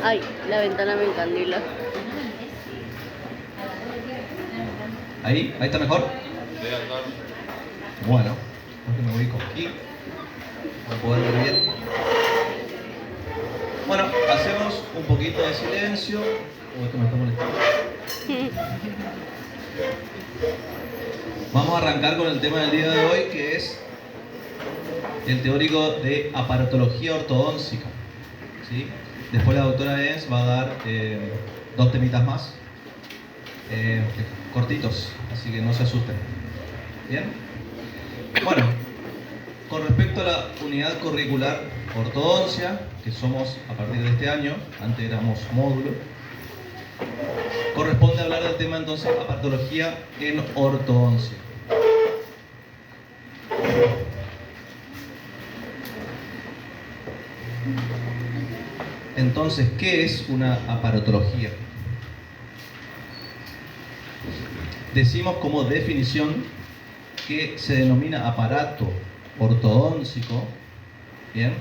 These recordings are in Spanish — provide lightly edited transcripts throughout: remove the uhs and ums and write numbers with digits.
Ay, la ventana me encandila. ¿Ahí está mejor? Bueno, porque me ubico aquí para poder ver bien. Bueno, hacemos un poquito de silencio. Esto me está molestando. Vamos a arrancar con el tema del día de hoy, que es el teórico de aparatología ortodóntica. ¿Sí? Después la doctora Enz va a dar dos temitas más, cortitos, así que no se asusten. ¿Bien? Bueno, con respecto a la unidad curricular ortodoncia, que somos a partir de este año, antes éramos módulo, corresponde hablar del tema entonces aparatología en ortodoncia. Entonces, ¿qué es una aparatología? Decimos como definición que se denomina aparato ortodóntico, ¿bien?,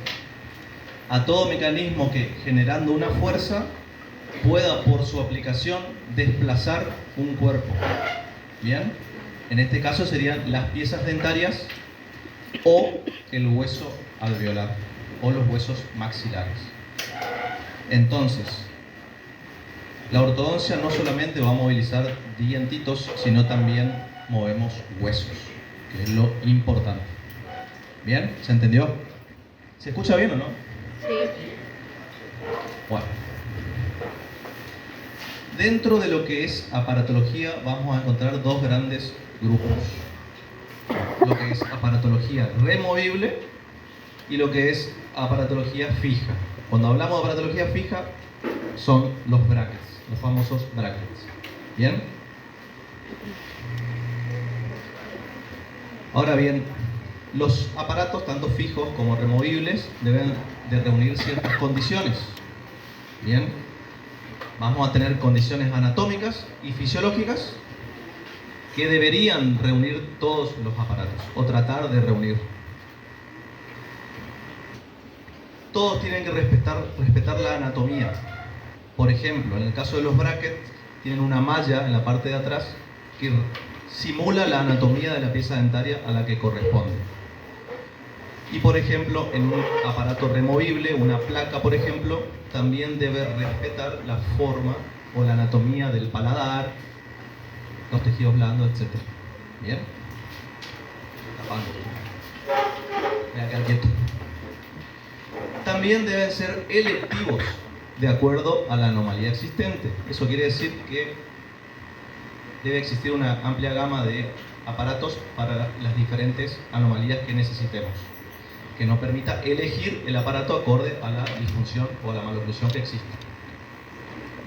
a todo mecanismo que, generando una fuerza, pueda por su aplicación desplazar un cuerpo. ¿Bien? En este caso serían las piezas dentarias o el hueso alveolar o los huesos maxilares. Entonces, la ortodoncia no solamente va a movilizar dientitos, sino también movemos huesos, que es lo importante. ¿Bien? ¿Se entendió? ¿Se escucha bien o no? Sí. Bueno. Dentro de lo que es aparatología vamos a encontrar dos grandes grupos. Lo que es aparatología removible y lo que es aparatología fija. Cuando hablamos de aparatología fija son los brackets, los famosos brackets. ¿Bien? Ahora bien, los aparatos, tanto fijos como removibles, deben de reunir ciertas condiciones. Bien, vamos a tener condiciones anatómicas y fisiológicas que deberían reunir todos los aparatos, o tratar de reunir. Todos tienen que respetar la anatomía. Por ejemplo, en el caso de los brackets, tienen una malla en la parte de atrás que simula la anatomía de la pieza dentaria a la que corresponde. Y por ejemplo, en un aparato removible, una placa por ejemplo, también debe respetar la forma o la anatomía del paladar, los tejidos blandos, etc. ¿Bien? Voy a quedar quieto. También deben ser electivos de acuerdo a la anomalía existente. Eso quiere decir que debe existir una amplia gama de aparatos para las diferentes anomalías que necesitemos, que nos permita elegir el aparato acorde a la disfunción o a la maloclusión que existe.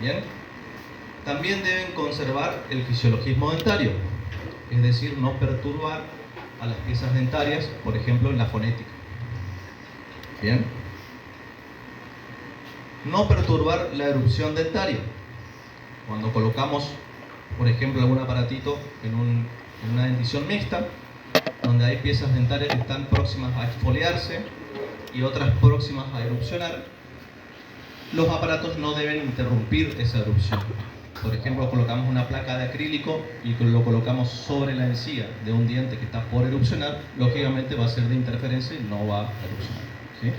Bien. También deben conservar el fisiologismo dentario, es decir, no perturbar a las piezas dentarias, por ejemplo, en la fonética. Bien. No perturbar la erupción dentaria. Cuando colocamos, por ejemplo, algún aparatito en una dentición mixta, donde hay piezas dentarias que están próximas a exfoliarse y otras próximas a erupcionar, los aparatos no deben interrumpir esa erupción. Por ejemplo, colocamos una placa de acrílico y lo colocamos sobre la encía de un diente que está por erupcionar, lógicamente va a ser de interferencia y no va a erupcionar. ¿Sí?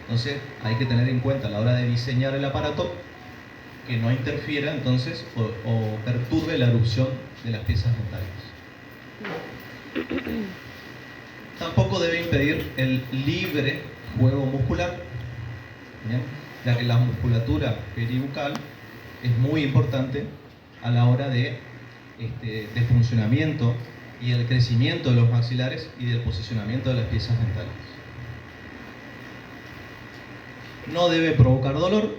Entonces hay que tener en cuenta a la hora de diseñar el aparato que no interfiera entonces o perturbe la erupción de las piezas dentarias. Tampoco debe impedir el libre juego muscular, ¿bien?, ya que la musculatura peribucal es muy importante a la hora de funcionamiento y el crecimiento de los maxilares y del posicionamiento de las piezas dentarias. No debe provocar dolor.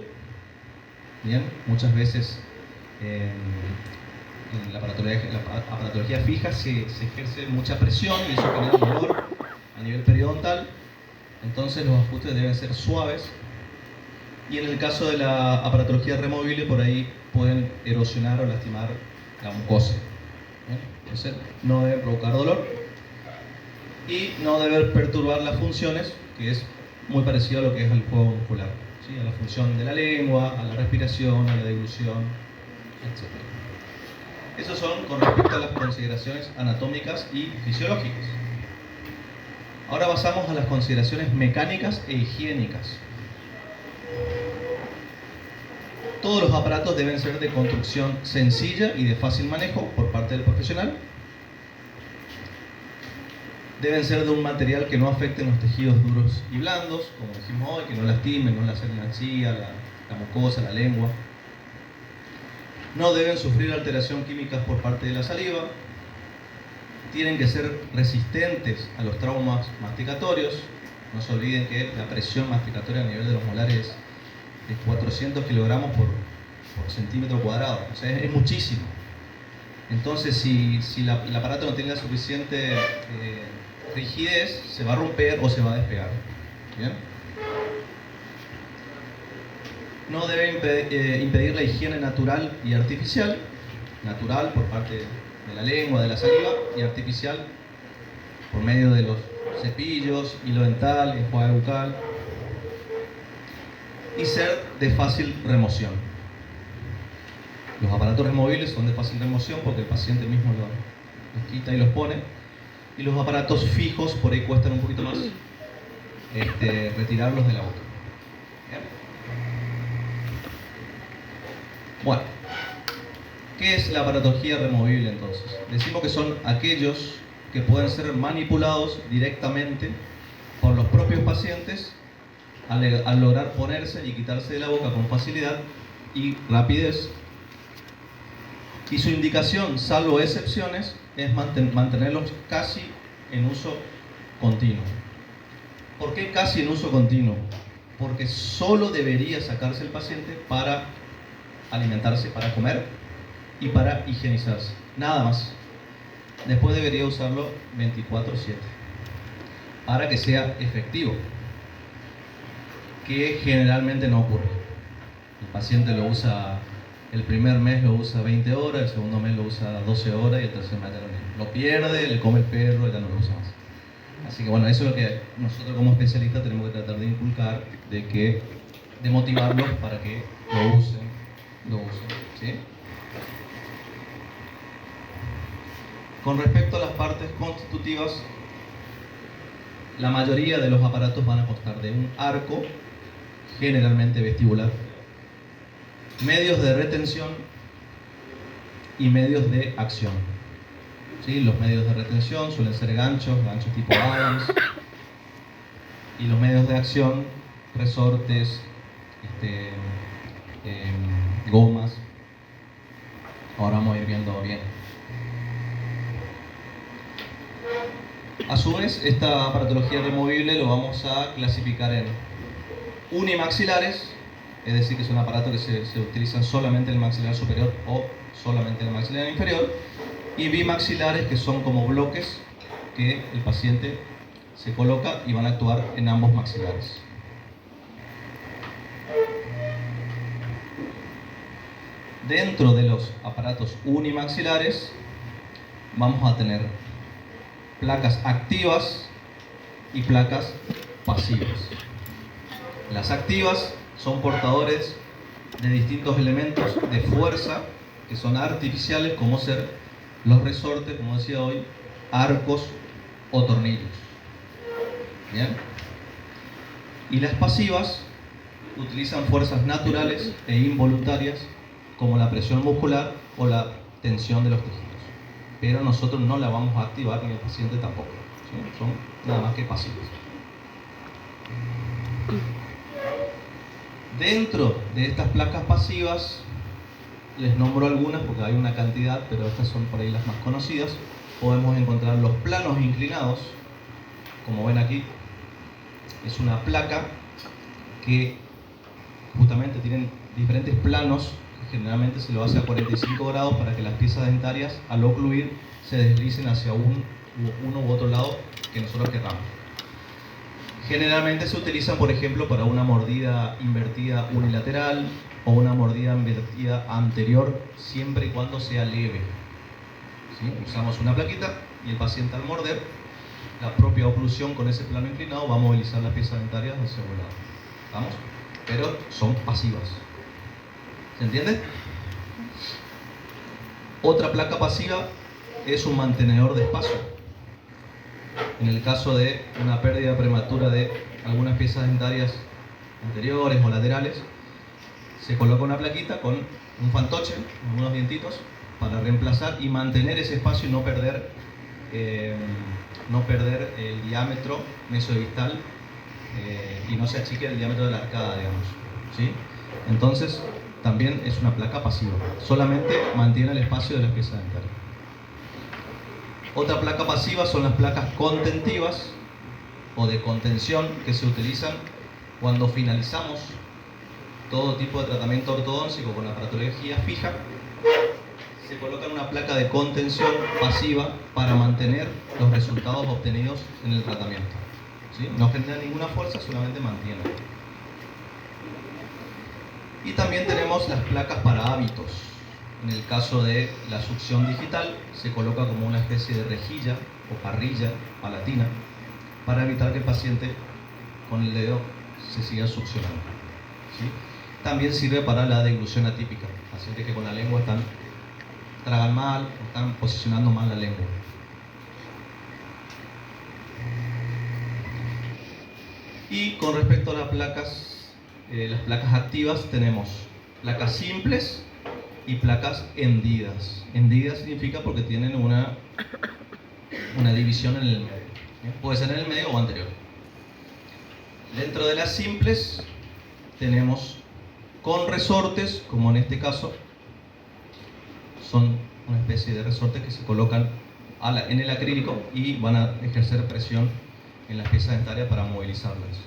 Bien, muchas veces en la aparatología fija se ejerce mucha presión y eso genera dolor a nivel periodontal. Entonces los ajustes deben ser suaves. Y en el caso de la aparatología removible, por ahí pueden erosionar o lastimar la mucosa. ¿Bien? Entonces no debe provocar dolor y no debe perturbar las funciones, que es muy parecido a lo que es el juego muscular. ¿sí? A la función de la lengua, a la respiración, a la deglución, etc. Esos son con respecto a las consideraciones anatómicas y fisiológicas. Ahora pasamos a las consideraciones mecánicas e higiénicas. Todos los aparatos deben ser de construcción sencilla y de fácil manejo por parte del profesional. Deben ser de un material que no afecte los tejidos duros y blandos, como dijimos hoy, que no lastimen, no laceren la encía, la mucosa, la lengua. No deben sufrir alteración química por parte de la saliva. Tienen que ser resistentes a los traumas masticatorios. No se olviden que la presión masticatoria a nivel de los molares es de 400 kilogramos por centímetro cuadrado. O sea, es muchísimo. Entonces, si el aparato no tiene la suficiente rigidez, se va a romper o se va a despegar. ¿Bien? No debe impedir la higiene natural y artificial. Natural por parte de la lengua, de la saliva, y artificial por medio de los cepillos, hilo dental, enjuague bucal. Y ser de fácil remoción. Los aparatos removibles son de fácil remoción porque el paciente mismo los quita y los pone. Y los aparatos fijos por ahí cuestan un poquito más retirarlos de la boca. ¿Bien? Bueno, ¿qué es la aparatología removible entonces? Decimos que son aquellos que pueden ser manipulados directamente por los propios pacientes al lograr ponerse y quitarse de la boca con facilidad y rapidez. Y su indicación, salvo excepciones, es mantenerlos casi en uso continuo. ¿Por qué casi en uso continuo? Porque solo debería sacarse el paciente para alimentarse, para comer y para higienizarse. Nada más. Después debería usarlo 24/7 para que sea efectivo, que generalmente no ocurre. El paciente lo usa, el primer mes lo usa 20 horas, el segundo mes lo usa 12 horas y el tercer mes ya lo pierde, le come el perro y ya no lo usa más. Así que bueno, eso es lo que nosotros como especialistas tenemos que tratar de inculcar, de motivarlos para que lo usen, ¿sí? Con respecto a las partes constitutivas, la mayoría de los aparatos van a constar de un arco, generalmente vestibular, medios de retención y medios de acción. ¿Sí? Los medios de retención suelen ser ganchos tipo Adams, y los medios de acción, resortes, gomas. Ahora vamos a ir viendo bien. A su vez, esta aparatología removible lo vamos a clasificar en unimaxilares, es decir, que son aparatos que se utilizan solamente en el maxilar superior o solamente en el maxilar inferior, y bimaxilares, que son como bloques que el paciente se coloca y van a actuar en ambos maxilares. Dentro de los aparatos unimaxilares vamos a tener placas activas y placas pasivas. Las activas son portadores de distintos elementos de fuerza que son artificiales, como ser los resortes, como decía hoy, arcos o tornillos. ¿Bien? Y las pasivas utilizan fuerzas naturales e involuntarias, como la presión muscular o la tensión de los tejidos. Pero nosotros no la vamos a activar, ni el paciente tampoco. ¿Sí? Son nada más que pasivas. Dentro de estas placas pasivas, les nombro algunas porque hay una cantidad, pero estas son por ahí las más conocidas. Podemos encontrar los planos inclinados, como ven aquí. Es una placa que justamente tienen diferentes planos. Generalmente se lo hace a 45 grados para que las piezas dentarias, al ocluir, se deslicen hacia uno u otro lado que nosotros queramos. Generalmente se utilizan, por ejemplo, para una mordida invertida unilateral o una mordida invertida anterior, siempre y cuando sea leve. ¿Sí? Usamos una plaquita y el paciente, al morder, la propia oclusión con ese plano inclinado va a movilizar las piezas dentarias hacia un lado. ¿Vamos? pero son pasivas. ¿Se entiende? Otra placa pasiva es un mantenedor de espacio. En el caso de una pérdida prematura de algunas piezas dentarias anteriores o laterales, se coloca una plaquita con un fantoche, unos dientitos, para reemplazar y mantener ese espacio y no perder el diámetro mesodistal y no se achique el diámetro de la arcada, digamos. ¿Sí? Entonces, también es una placa pasiva. Solamente mantiene el espacio de las piezas dentarias. Otra placa pasiva son las placas contentivas o de contención que se utilizan cuando finalizamos todo tipo de tratamiento ortodóntico con aparatología fija. Se coloca una placa de contención pasiva para mantener los resultados obtenidos en el tratamiento. ¿Sí? No genera ninguna fuerza, solamente mantiene. Y también tenemos las placas para hábitos. En el caso de la succión digital, se coloca como una especie de rejilla o parrilla palatina para evitar que el paciente con el dedo se siga succionando. ¿Sí? También sirve para la deglución atípica, pacientes que con la lengua tragan mal o están posicionando mal la lengua. Y con respecto a las placas activas, tenemos placas simples y placas hendidas. Hendidas significa porque tienen una división en el medio. Puede ser en el medio o anterior. Dentro de las simples tenemos con resortes, como en este caso, son una especie de resortes que se colocan en el acrílico y van a ejercer presión en las piezas dentarias para movilizarlas.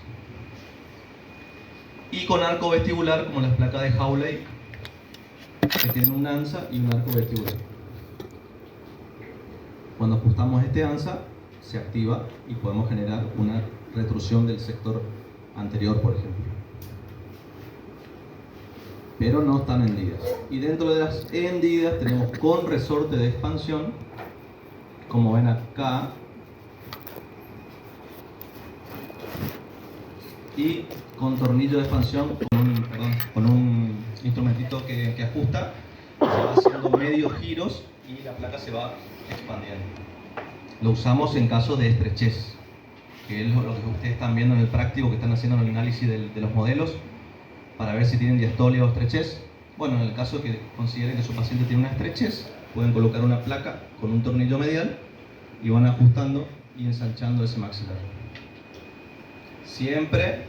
Y con arco vestibular, como las placas de Hawley, que tienen un ansa y un arco vestibular. Cuando ajustamos este ansa, se activa y podemos generar una retrusión del sector anterior, por ejemplo. Pero no están hendidas. Y dentro de las hendidas tenemos con resorte de expansión, como ven acá, y con tornillo de expansión, con un instrumentito que ajusta, se va haciendo medios giros y la placa se va expandiendo. Lo usamos en casos de estrechez, que es lo que ustedes están viendo en el práctico, que están haciendo el análisis de los modelos para ver si tienen diastolia o estrechez. Bueno, en el caso que consideren que su paciente tiene una estrechez, pueden colocar una placa con un tornillo medial y van ajustando y ensanchando ese maxilar. Siempre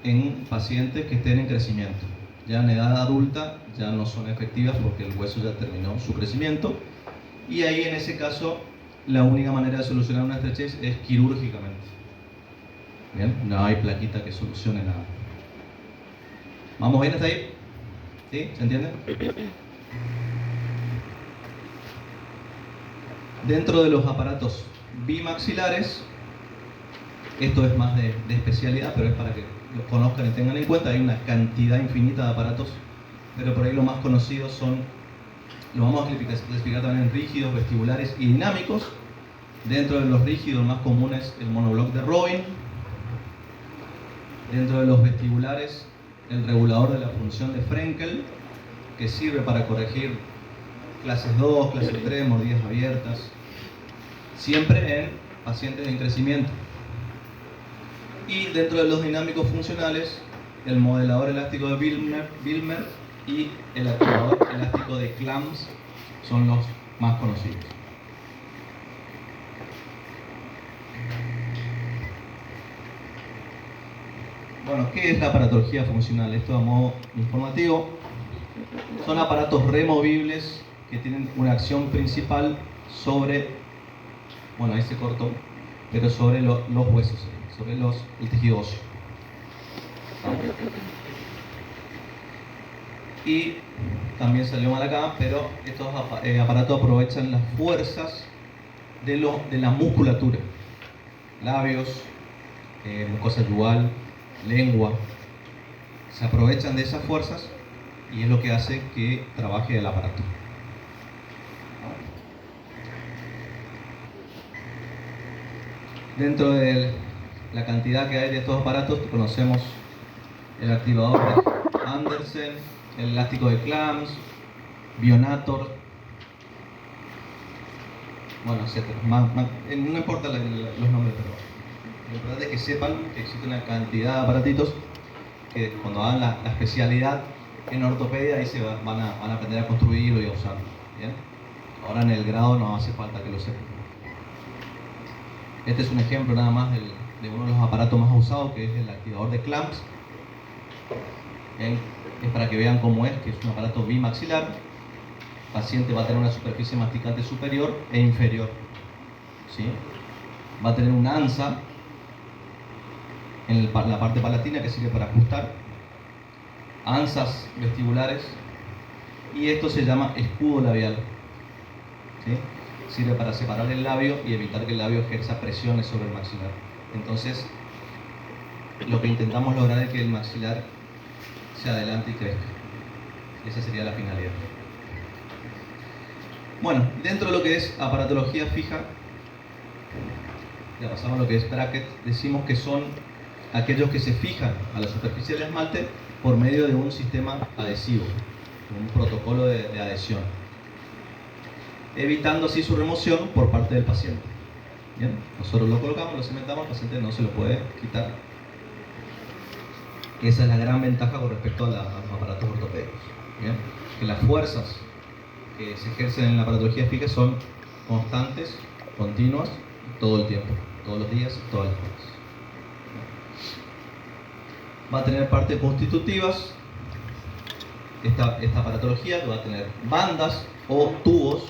en pacientes que estén en crecimiento. Ya en edad adulta ya no son efectivas porque el hueso ya terminó su crecimiento, y ahí en ese caso la única manera de solucionar una estrechez es quirúrgicamente. Bien, no hay plaquita que solucione nada. ¿Vamos bien hasta ahí? ¿Sí? ¿Se entiende? Dentro de los aparatos bimaxilares, esto es más de especialidad, pero es para que los conozcan y tengan en cuenta. Hay una cantidad infinita de aparatos, pero por ahí los más conocidos son, lo vamos a clasificar también en rígidos, vestibulares y dinámicos. Dentro de los rígidos, el más común es el monobloc de Robin. Dentro de los vestibulares, el regulador de la función de Frenkel, que sirve para corregir clases 2, clase 3, mordidas abiertas, siempre en pacientes en crecimiento. Y dentro de los dinámicos funcionales, el modelador elástico de Wilmer y el activador elástico de Clams son los más conocidos. Bueno, ¿qué es la aparatología funcional? Esto a modo informativo. Son aparatos removibles que tienen una acción principal sobre, bueno, ahí se cortó, pero sobre los huesos, sobre el tejido óseo. Y también salió mal acá, pero estos aparatos aprovechan las fuerzas de la musculatura, labios, mucosa yugal, lengua. Se aprovechan de esas fuerzas y es lo que hace que trabaje el aparato. Dentro de la cantidad que hay de estos aparatos, conocemos el activador de Andersen, el elástico de Clamps, Bionator, bueno, etc. No importa los nombres, pero lo importante es que sepan que existe una cantidad de aparatitos que cuando hagan la especialidad en ortopedia ahí van a aprender a construirlo y a usarlo. ¿Bien? Ahora en el grado no hace falta que lo sepan. Este es un ejemplo nada más de uno de los aparatos más usados, que es el activador de Clamps. ¿Bien? Es para que vean cómo es, que es un aparato bimaxilar. El paciente va a tener una superficie masticante superior e inferior. ¿Sí? Va a tener un ANSA en la parte palatina que sirve para ajustar, ansas vestibulares, y esto se llama escudo labial. ¿Sí? Sirve para separar el labio y evitar que el labio ejerza presiones sobre el maxilar. Entonces, lo que intentamos lograr es que el maxilar se adelante y crezca. Esa sería la finalidad. Bueno, dentro de lo que es aparatología fija, ya pasamos a lo que es bracket. Decimos que son aquellos que se fijan a la superficie del esmalte por medio de un sistema adhesivo, un protocolo de adhesión, evitando así su remoción por parte del paciente. ¿Bien? Nosotros lo colocamos, lo cementamos, el paciente no se lo puede quitar. Esa es la gran ventaja con respecto a los aparatos ortopédicos. ¿Bien? Que las fuerzas que se ejercen en la aparatología fija son constantes, continuas, todo el tiempo, todos los días, todas las horas. Va a tener partes constitutivas, esta aparatología, que va a tener bandas o tubos,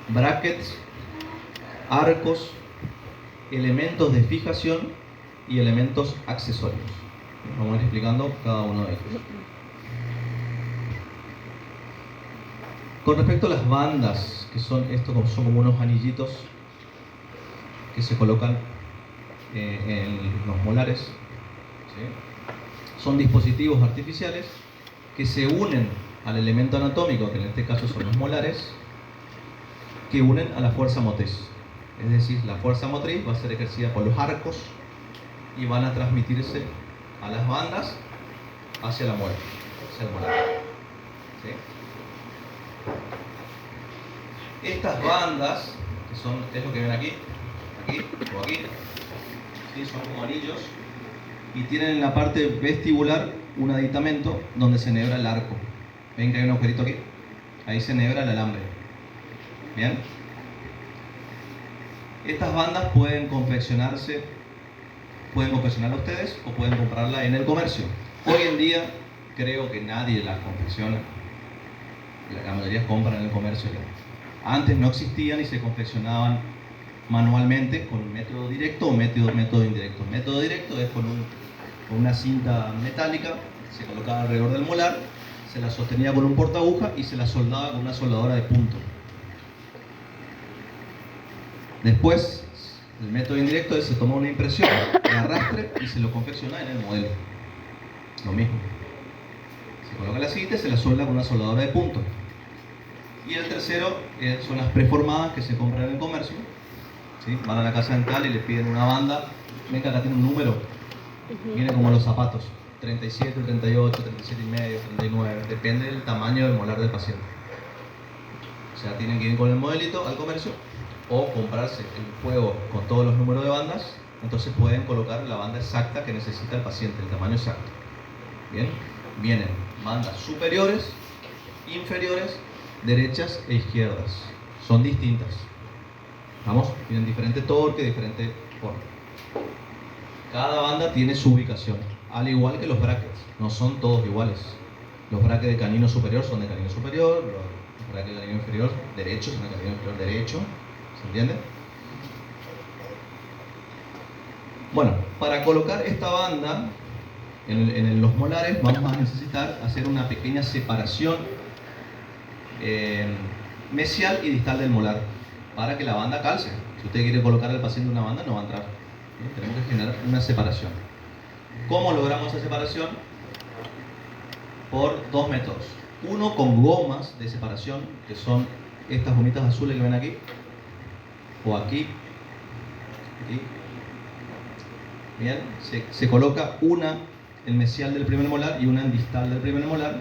brackets, arcos, elementos de fijación y elementos accesorios. Vamos a ir explicando cada uno de ellos. Con respecto a las bandas, que son como unos anillitos que se colocan en los molares, ¿sí? Son dispositivos artificiales que se unen al elemento anatómico, que en este caso son los molares, que unen a la fuerza motriz. Es decir, la fuerza motriz va a ser ejercida por los arcos y van a transmitirse a las bandas hacia la muela, hacia el molar. ¿Sí? Estas bandas, que es lo que ven aquí o aquí, ¿sí? Son como anillos y tienen en la parte vestibular un aditamento donde se enhebra el arco. ¿Ven que hay un agujerito aquí? Ahí se enhebra el alambre. ¿Bien? Estas bandas pueden confeccionarla ustedes o pueden comprarla en el comercio. Hoy en día creo que nadie las confecciona. La mayoría compran en el comercio ya. Antes no existían y se confeccionaban manualmente con método directo o método indirecto. El método directo es con una cinta metálica, se colocaba alrededor del molar, se la sostenía con un portaaguja y se la soldaba con una soldadora de punto. Después, el método indirecto es se toma una impresión de arrastre y se lo confecciona en el modelo. Lo mismo. Se coloca la cinta y se la solda con una soldadora de punto. Y el tercero son las preformadas que se compran en el comercio. ¿Sí? Van a la casa dental y le piden una banda. Ven que acá tiene un número. Viene como los zapatos. 37, 38, 37 y medio, 39. Depende del tamaño del molar del paciente. O sea, tienen que ir con el modelito al comercio o comprarse el juego con todos los números de bandas. Entonces pueden colocar la banda exacta que necesita el paciente, el tamaño exacto. Bien, vienen bandas superiores, inferiores, derechas e izquierdas. Son distintas. Vamos, tienen diferente torque, diferente forma. Cada banda tiene su ubicación, al igual que los brackets. No son todos iguales. Los brackets de canino superior son de canino superior, los brackets de canino inferior derecho son de canino inferior derecho. ¿Se entiende? Bueno, para colocar esta banda en los molares vamos a necesitar hacer una pequeña separación mesial y distal del molar para que la banda calce. Si usted quiere colocar al paciente una banda, no va a entrar. Tenemos que generar una separación. ¿Cómo logramos esa separación? Por dos métodos. Uno con gomas de separación, que son estas gomitas azules que ven aquí, o aquí. Bien, se coloca una el mesial del primer molar y una en distal del primer molar,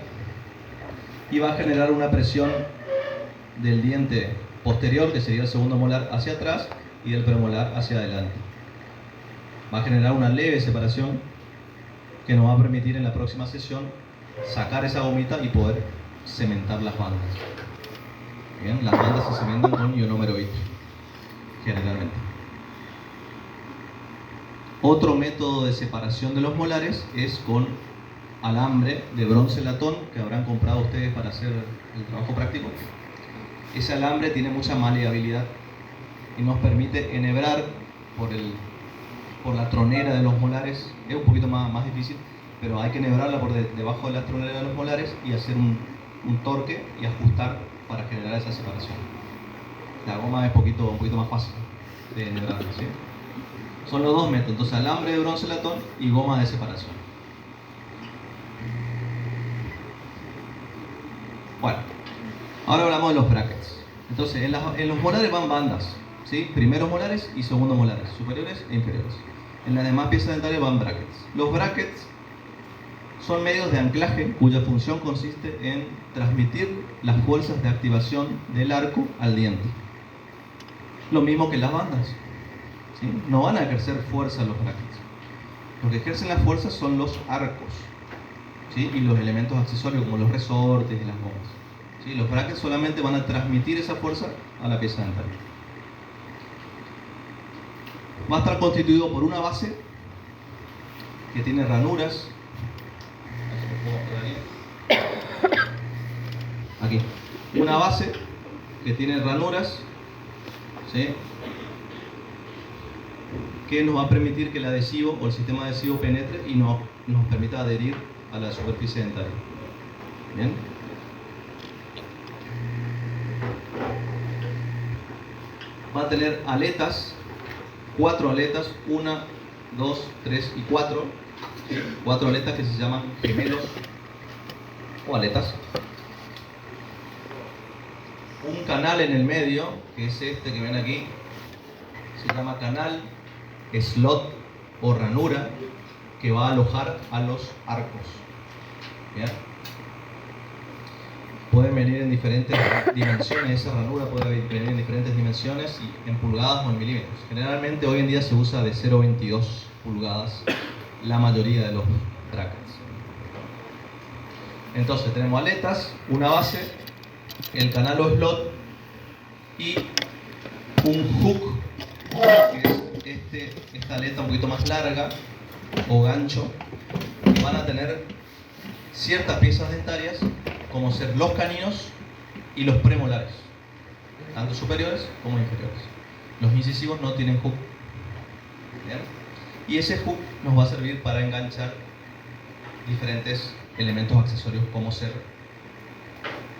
y va a generar una presión del diente posterior, que sería el segundo molar, hacia atrás y del premolar hacia adelante. Va a generar una leve separación que nos va a permitir en la próxima sesión sacar esa gomita y poder cementar las bandas. Bien, las bandas se cementan con ionomer vitrio, generalmente. Otro método de separación de los molares es con alambre de bronce latón que habrán comprado ustedes para hacer el trabajo práctico. Ese alambre tiene mucha maleabilidad y nos permite enhebrar por la tronera de los molares. Es un poquito más difícil, pero hay que enhebrarla por debajo de la tronera de los molares y hacer un torque y ajustar para generar esa separación. La goma es un poquito más fácil de enhebrar, ¿sí? Son los dos métodos, entonces alambre de bronce latón y goma de separación. Bueno, ahora hablamos de los brackets. Entonces, en los molares van bandas, ¿sí? Primeros molares y segundos molares, superiores e inferiores. En las demás piezas dentales van brackets. Los brackets son medios de anclaje cuya función consiste en transmitir las fuerzas de activación del arco al diente. Lo mismo que las bandas, ¿sí? No van a ejercer fuerza los brackets. Lo que ejercen la fuerza son los arcos, ¿sí? Y los elementos accesorios como los resortes y las gomas, ¿sí? Los brackets solamente van a transmitir esa fuerza a la pieza dental. Va a estar constituido por una base que tiene ranuras. Aquí. Una base que tiene ranuras, ¿sí? Que nos va a permitir que el adhesivo o el sistema adhesivo penetre y nos permita adherir a la superficie dentaria. Bien. Va a tener aletas, 4 aletas, 1, 2, 3 y 4. 4 aletas que se llaman gemelos o aletas. Un canal en el medio, que es este que ven aquí, se llama canal, slot o ranura, que va a alojar a los arcos. ¿Bien? Pueden venir en diferentes dimensiones, esa ranura puede venir en diferentes dimensiones, y en pulgadas o en milímetros. Generalmente hoy en día se usa de 0,22 pulgadas la mayoría de los brackets. Entonces tenemos aletas, una base, el canal o slot y un hook, que es esta aleta un poquito más larga o gancho, que van a tener ciertas piezas dentarias como ser los caninos y los premolares, tanto superiores como inferiores. Los incisivos no tienen hook. ¿Bien? Y ese hook nos va a servir para enganchar diferentes elementos accesorios como ser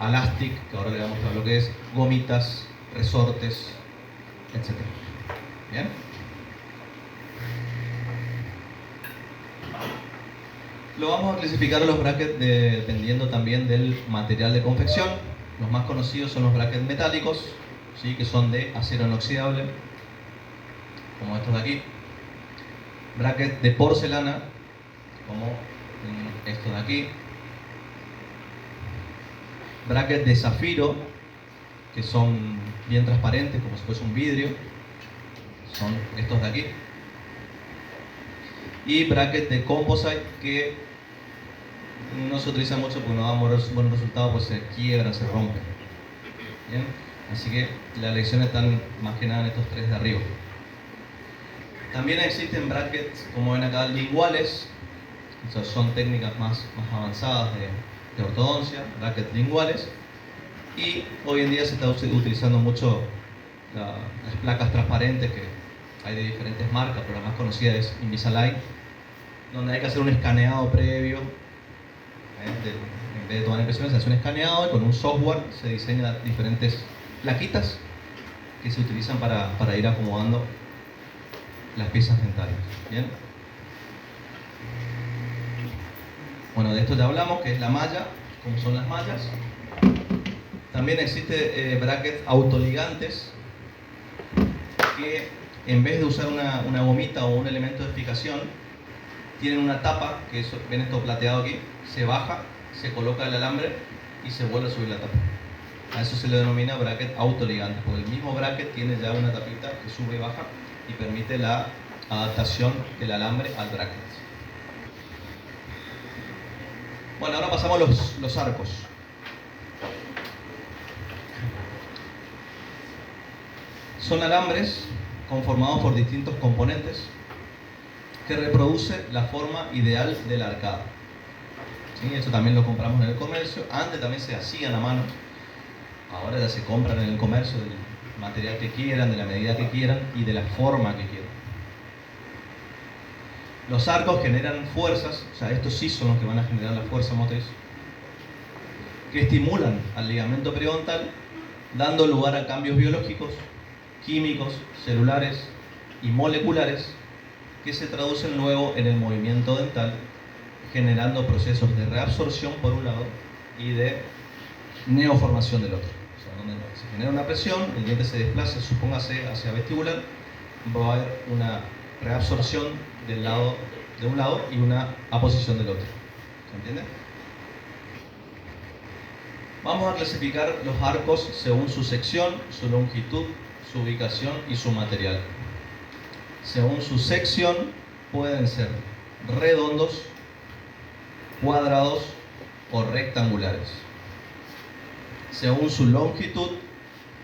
elastic, que ahora le vamos a mostrar lo que es, gomitas, resortes, etc. ¿Bien? Lo vamos a clasificar a los brackets dependiendo también del material de confección. Los más conocidos son los brackets metálicos, ¿sí? Que son de acero inoxidable, como estos de aquí. Brackets de porcelana, como estos de aquí. Brackets de zafiro, que son bien transparentes, como si fuese un vidrio, son estos de aquí. Y brackets de composite, que no se utilizan mucho porque no dan buenos resultados, pues se quiebran, se rompen. ¿Bien? Así que las lecciones están más que nada en estos tres de arriba. También existen brackets, como ven acá, linguales. Son técnicas más avanzadas de ortodoncia, brackets linguales. Y hoy en día se está utilizando mucho las placas transparentes, que hay de diferentes marcas, pero la más conocida es Invisalign, donde hay que hacer un escaneado previo. En vez de tomar impresiones, se hace un escaneado y con un software se diseñan diferentes plaquitas que se utilizan para ir acomodando las piezas dentarias. ¿Bien? Bueno, de esto ya hablamos, que es la malla, cómo son las mallas. También existe brackets autoligantes, que en vez de usar una gomita o un elemento de fijación, tienen una tapa, que es, ven esto plateado aquí, se baja, se coloca el alambre y se vuelve a subir la tapa. A eso se le denomina bracket autoligante, porque el mismo bracket tiene ya una tapita que sube y baja y permite la adaptación del alambre al bracket. Bueno, ahora pasamos a los arcos. Son alambres conformados por distintos componentes que reproduce la forma ideal de la arcada. ¿Sí? Eso también lo compramos en el comercio. Antes también se hacían a mano. Ahora ya se compran en el comercio del material que quieran, de la medida que quieran y de la forma que quieran. Los arcos generan fuerzas, o sea, estos sí son los que van a generar la fuerza motriz, que estimulan al ligamento periodontal, dando lugar a cambios biológicos, químicos, celulares y moleculares que se traducen luego en el movimiento dental, generando procesos de reabsorción por un lado y de neoformación del otro. O sea, donde se genera una presión, el diente se desplaza, supóngase hacia vestibular, va a haber una reabsorción de un lado y una aposición del otro. ¿Se entiende? Vamos a clasificar los arcos según su sección, su longitud, su ubicación y su material. Según su sección pueden ser redondos, cuadrados o rectangulares. Según su longitud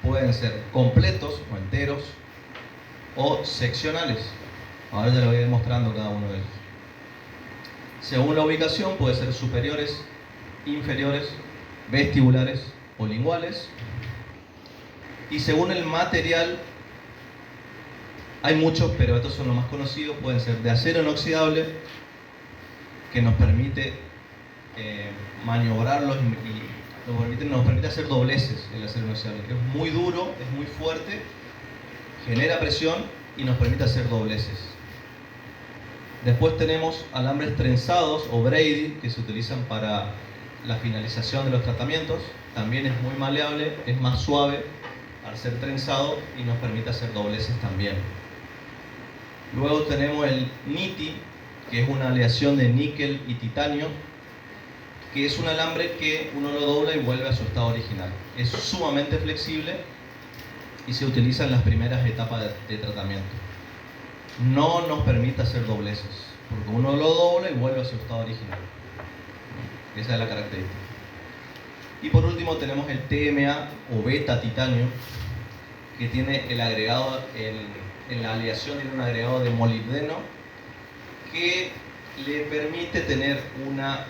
pueden ser completos o enteros o seccionales. Ahora ya lo voy a ir mostrando cada uno de ellos. Según la ubicación puede ser superiores, inferiores, vestibulares o linguales. Y según el material, hay muchos, pero estos son los más conocidos. Pueden ser de acero inoxidable, que nos permite maniobrarlos y nos permite hacer dobleces el acero inoxidable, que es muy duro, es muy fuerte, genera presión y nos permite hacer dobleces. Después tenemos alambres trenzados o Brady, que se utilizan para la finalización de los tratamientos. También es muy maleable, es más suave al ser trenzado y nos permite hacer dobleces también. Luego tenemos el NITI, que es una aleación de níquel y titanio, que es un alambre que uno lo dobla y vuelve a su estado original. Es sumamente flexible y se utiliza en las primeras etapas de tratamiento. No nos permite hacer dobleces, porque uno lo dobla y vuelve a su estado original. Esa es la característica. Y por último tenemos el TMA o beta titanio, que tiene el agregado, en la aleación tiene un agregado de molibdeno que le permite tener una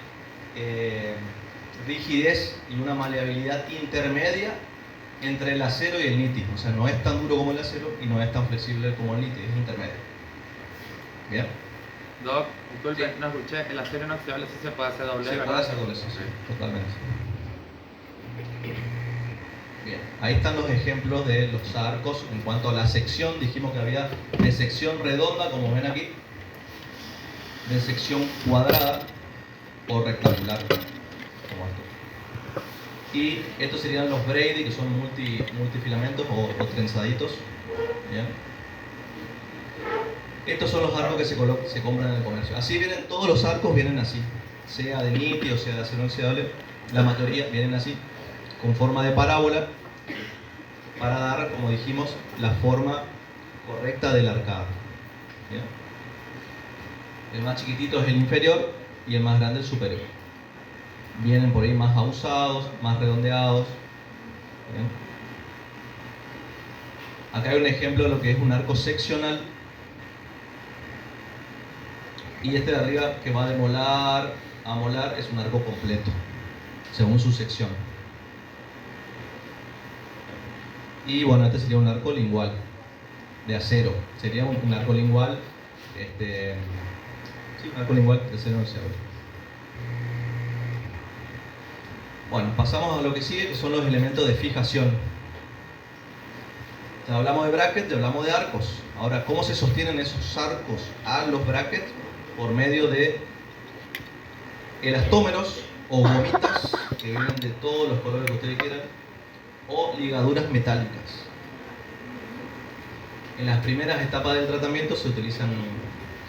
rigidez y una maleabilidad intermedia entre el acero y el NITI. O sea, no es tan duro como el acero y no es tan flexible como el NITI, es intermedio. ¿Bien? Doc, disculpe, Sí. no escuché, el acero inoxidable sí se puede hacer doble, Se ¿verdad? puede hacer doble, sí, totalmente. Bien, ahí están los ejemplos de los arcos. En cuanto a la sección, dijimos que había de sección redonda, como ven aquí, de sección cuadrada o rectangular, como esto. Y estos serían los Brady, que son multifilamentos o trenzaditos. ¿Bien? Estos son los arcos que se compran en el comercio. Así vienen todos los arcos, vienen así. Sea de NITI o sea de acero inoxidable, la mayoría vienen así, con forma de parábola, para dar, como dijimos, la forma correcta de la arcada. ¿Bien? El más chiquitito es el inferior y el más grande el superior. Vienen por ahí más abusados, más redondeados. ¿Bien? Acá hay un ejemplo de lo que es un arco seccional. Y este de arriba, que va de molar a molar, es un arco completo, según su sección. Y bueno, este sería un arco lingual, de acero. Sería un arco lingual, un arco lingual de acero inoxidable. Bueno, pasamos a lo que sigue, que son los elementos de fijación. Ya hablamos de brackets, ya hablamos de arcos. Ahora, ¿cómo se sostienen esos arcos a los brackets? Por medio de elastómeros o gomitas, que vienen de todos los colores que ustedes quieran, o ligaduras metálicas. En las primeras etapas del tratamiento se utilizan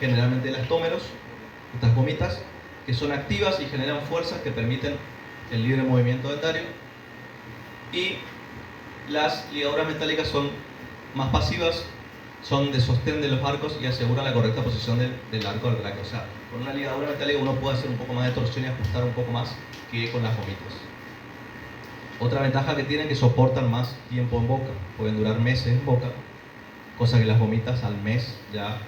generalmente elastómeros Estas gomitas que son activas y generan fuerzas que permiten el libre movimiento dentario. Y las ligaduras metálicas son más pasivas, son de sostén de los arcos y aseguran la correcta posición del arco del braque. O sea, con una ligadura metálica uno puede hacer un poco más de torsión y ajustar un poco más que con las gomitas. Otra ventaja que tienen es que soportan más tiempo en boca, pueden durar meses en boca, cosa que las gomitas al mes ya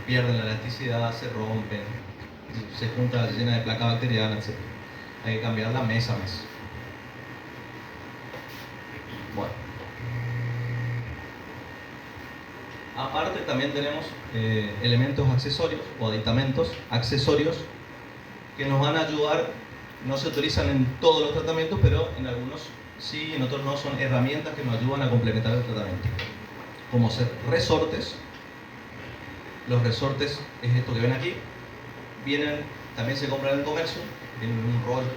pierden la elasticidad, se rompen, se junta llena de placa bacteriana, etc. Hay que cambiarla mes a mes. Bueno. Aparte también tenemos elementos accesorios o aditamentos accesorios que nos van a ayudar. No se utilizan en todos los tratamientos, pero en algunos sí, en otros no. Son herramientas que nos ayudan a complementar el tratamiento, como ser resortes. Los resortes es esto que ven aquí, también se compran en el comercio, vienen en un rollo,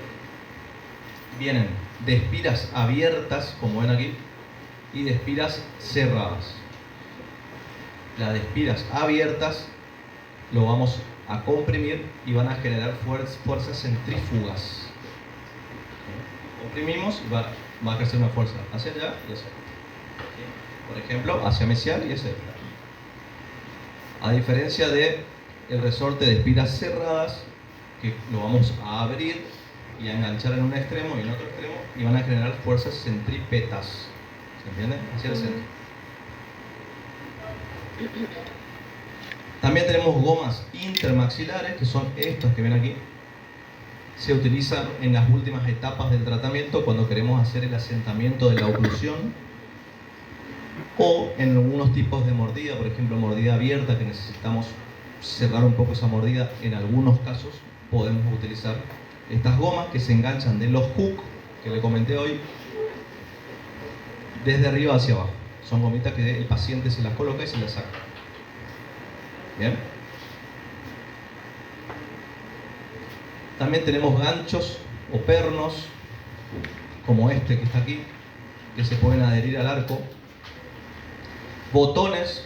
vienen de espiras abiertas, como ven aquí, y de espiras cerradas. Las de espiras abiertas lo vamos a comprimir y van a generar fuerzas centrífugas. Comprimimos y va a crecer una fuerza hacia allá y hacia allá. Por ejemplo, hacia mesial y hacia allá. A diferencia de el resorte de espiras cerradas, que lo vamos a abrir y a enganchar en un extremo y en otro extremo, y van a generar fuerzas centrípetas. ¿Se entiende? Hacia el centro. También tenemos gomas intermaxilares, que son estas que ven aquí. Se utilizan en las últimas etapas del tratamiento cuando queremos hacer el asentamiento de la oclusión, o en algunos tipos de mordida, por ejemplo mordida abierta, que necesitamos cerrar un poco esa mordida. En algunos casos podemos utilizar estas gomas que se enganchan de los hooks que le comenté hoy, desde arriba hacia abajo. Son gomitas que el paciente se las coloca y se las saca. ¿Bien? También tenemos ganchos o pernos, como este que está aquí, que se pueden adherir al arco. Botones,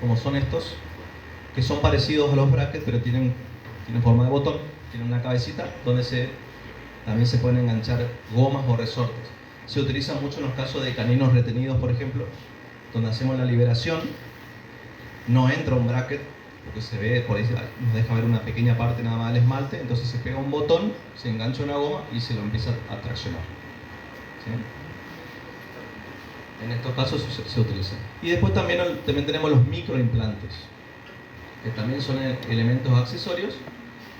como son estos, que son parecidos a los brackets, pero tienen forma de botón, tienen una cabecita donde también se pueden enganchar gomas o resortes. Se utiliza mucho en los casos de caninos retenidos, por ejemplo, donde hacemos la liberación. No entra un bracket, porque se ve, por ahí nos deja ver una pequeña parte nada más del esmalte, entonces se pega un botón, se engancha una goma y se lo empieza a traccionar. ¿Sí? En estos casos se utilizan. Y después también tenemos los microimplantes, que también son elementos accesorios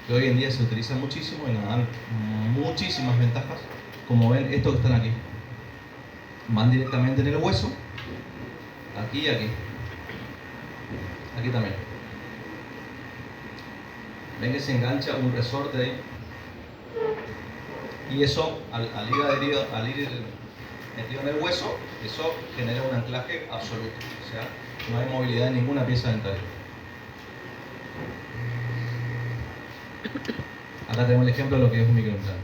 que hoy en día se utilizan muchísimo y nos dan muchísimas ventajas. Como ven, estos que están aquí van directamente en el hueso, aquí y aquí. Aquí también. Ven que se engancha un resorte ahí. Y eso, al ir metido en el hueso, eso genera un anclaje absoluto. O sea, no hay movilidad en ninguna pieza dentaria. Acá tenemos el ejemplo de lo que es un microimplante.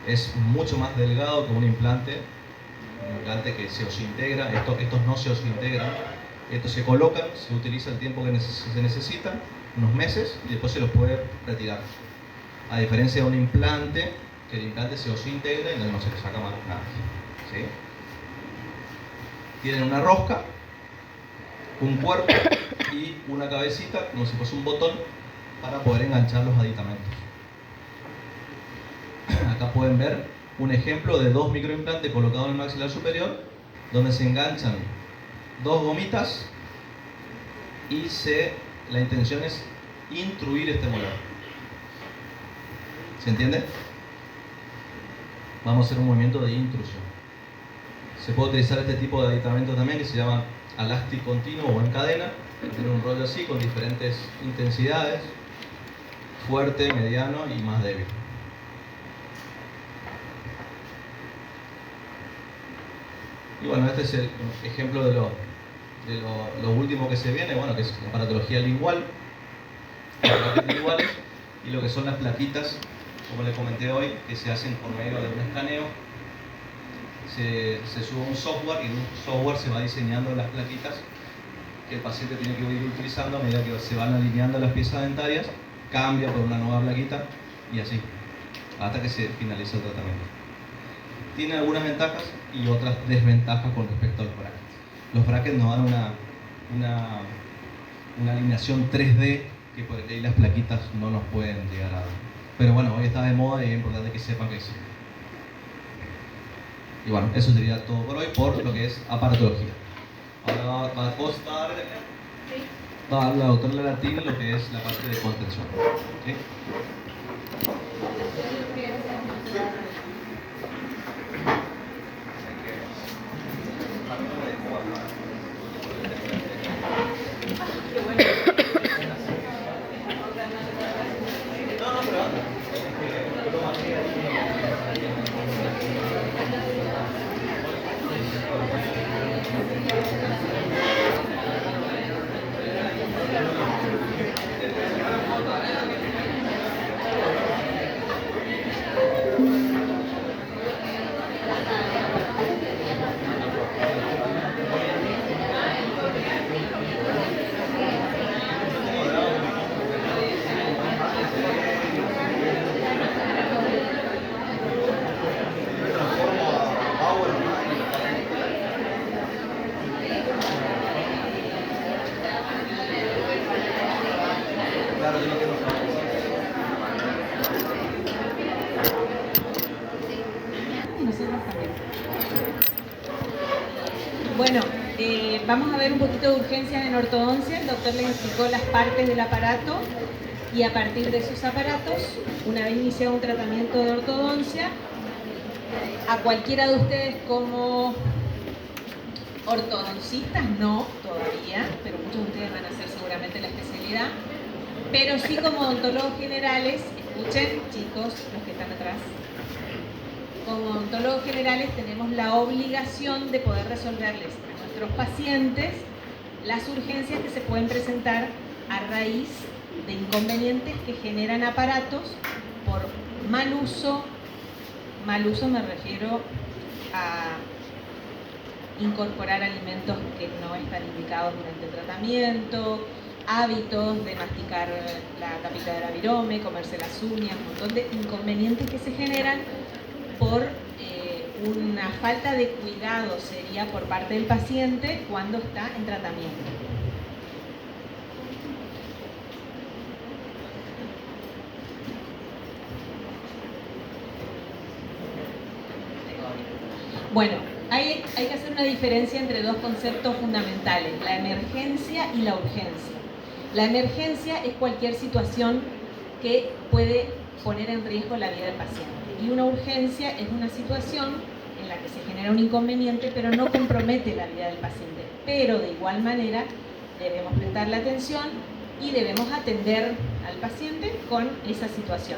Es mucho más delgado que un implante que se osintegra. Estos no se osintegran. Estos se colocan, se utiliza el tiempo que se necesita, unos meses, y después se los puede retirar. A diferencia de un implante, que el implante se osintegra y no se le saca más nada. ¿Sí? Tienen una rosca, un cuerpo y una cabecita, como si fuese un botón, para poder enganchar los aditamentos. Acá pueden ver un ejemplo de 2 microimplantes colocados en el maxilar superior, donde se enganchan 2 gomitas y la intención es intruir este molar. ¿Se entiende? Vamos a hacer un movimiento de intrusión. Se puede utilizar este tipo de aditamento también, que se llama alástico continuo o en cadena. Tiene un rollo así con diferentes intensidades: fuerte, mediano y más débil. Y bueno, este es el ejemplo de lo último que se viene, bueno, que es la aparatología lingual, y lo que son las plaquitas, como les comenté hoy, que se hacen por medio de un escaneo. Se sube un software y en un software se va diseñando las plaquitas que el paciente tiene que ir utilizando a medida que se van alineando las piezas dentarias, cambia por una nueva plaquita y así, hasta que se finaliza el tratamiento. Tiene algunas ventajas y otras desventajas con respecto a los brackets. Los brackets nos dan una alineación 3D que por ahí las plaquitas no nos pueden llegar a dar. Pero bueno, hoy está de moda y es importante que sepan que existe. Y bueno, eso sería todo por hoy por lo que es aparatología. Ahora va a costar, va a hablar la doctora Latín lo que es la parte de contención. ¿Sí? Bueno, vamos a ver un poquito de urgencias en ortodoncia. El doctor les explicó las partes del aparato y a partir de esos aparatos, una vez iniciado un tratamiento de ortodoncia, a cualquiera de ustedes como ortodoncistas, no todavía, pero muchos de ustedes van a hacer seguramente la especialidad, pero sí como odontólogos generales, escuchen chicos, los que están atrás, como odontólogos generales tenemos la obligación de poder resolverles a nuestros pacientes las urgencias que se pueden presentar a raíz de inconvenientes que generan aparatos por mal uso me refiero a incorporar alimentos que no están indicados durante el tratamiento, hábitos de masticar la tapita del virome, comerse las uñas, un montón de inconvenientes que se generan por una falta de cuidado sería por parte del paciente cuando está en tratamiento. Bueno, hay que hacer una diferencia entre dos conceptos fundamentales, la emergencia y la urgencia. La emergencia es cualquier situación que puede poner en riesgo la vida del paciente. Y una urgencia es una situación en la que se genera un inconveniente, pero no compromete la vida del paciente. Pero de igual manera debemos prestarle atención y debemos atender al paciente con esa situación.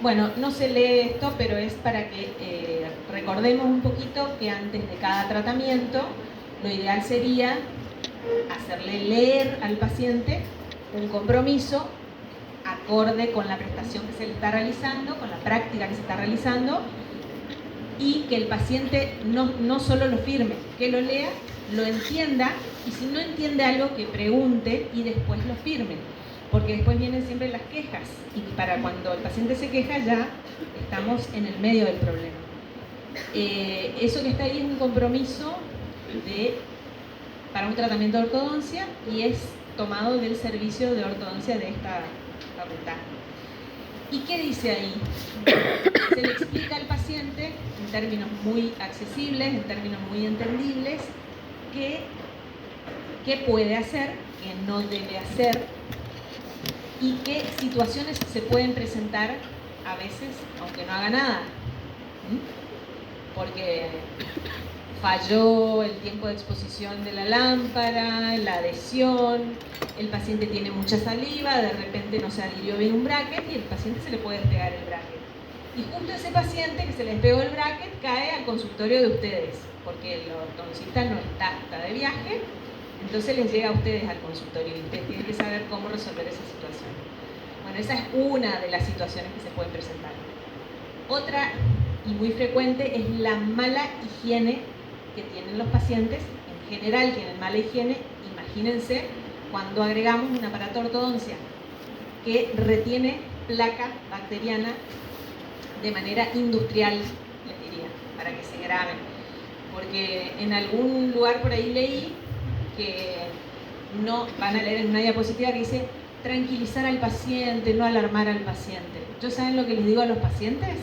Bueno, no se lee esto, pero es para que recordemos un poquito que antes de cada tratamiento, lo ideal sería hacerle leer al paciente un compromiso acorde con la prestación que se le está realizando, con la práctica que se está realizando, y que el paciente no solo lo firme, que lo lea, lo entienda, y si no entiende algo, que pregunte y después lo firme. Porque después vienen siempre las quejas y para cuando el paciente se queja ya estamos en el medio del problema. Eso que está ahí es un compromiso para un tratamiento de ortodoncia y es tomado del servicio de ortodoncia de esta facultad. ¿Y qué dice ahí? Se le explica al paciente en términos muy accesibles, en términos muy entendibles, qué puede hacer, qué no debe hacer, y qué situaciones se pueden presentar a veces aunque no haga nada, porque falló el tiempo de exposición de la lámpara, la adhesión, el paciente tiene mucha saliva, de repente no se adhirió bien un bracket y el paciente se le puede despegar el bracket. Y justo ese paciente que se le despegó el bracket cae al consultorio de ustedes, porque el ortodoncista no está de viaje Entonces les llega a ustedes al consultorio y ustedes tienen que saber cómo resolver esa situación. Bueno, esa es una de las situaciones que se pueden presentar. Otra, y muy frecuente, es la mala higiene que tienen los pacientes. En general tienen mala higiene. Imagínense cuando agregamos un aparato de ortodoncia que retiene placa bacteriana de manera industrial, les diría, para que se graben. Porque en algún lugar por ahí leí que no van a leer en una diapositiva que dice tranquilizar al paciente, no alarmar al paciente. ¿Yo saben lo que les digo a los pacientes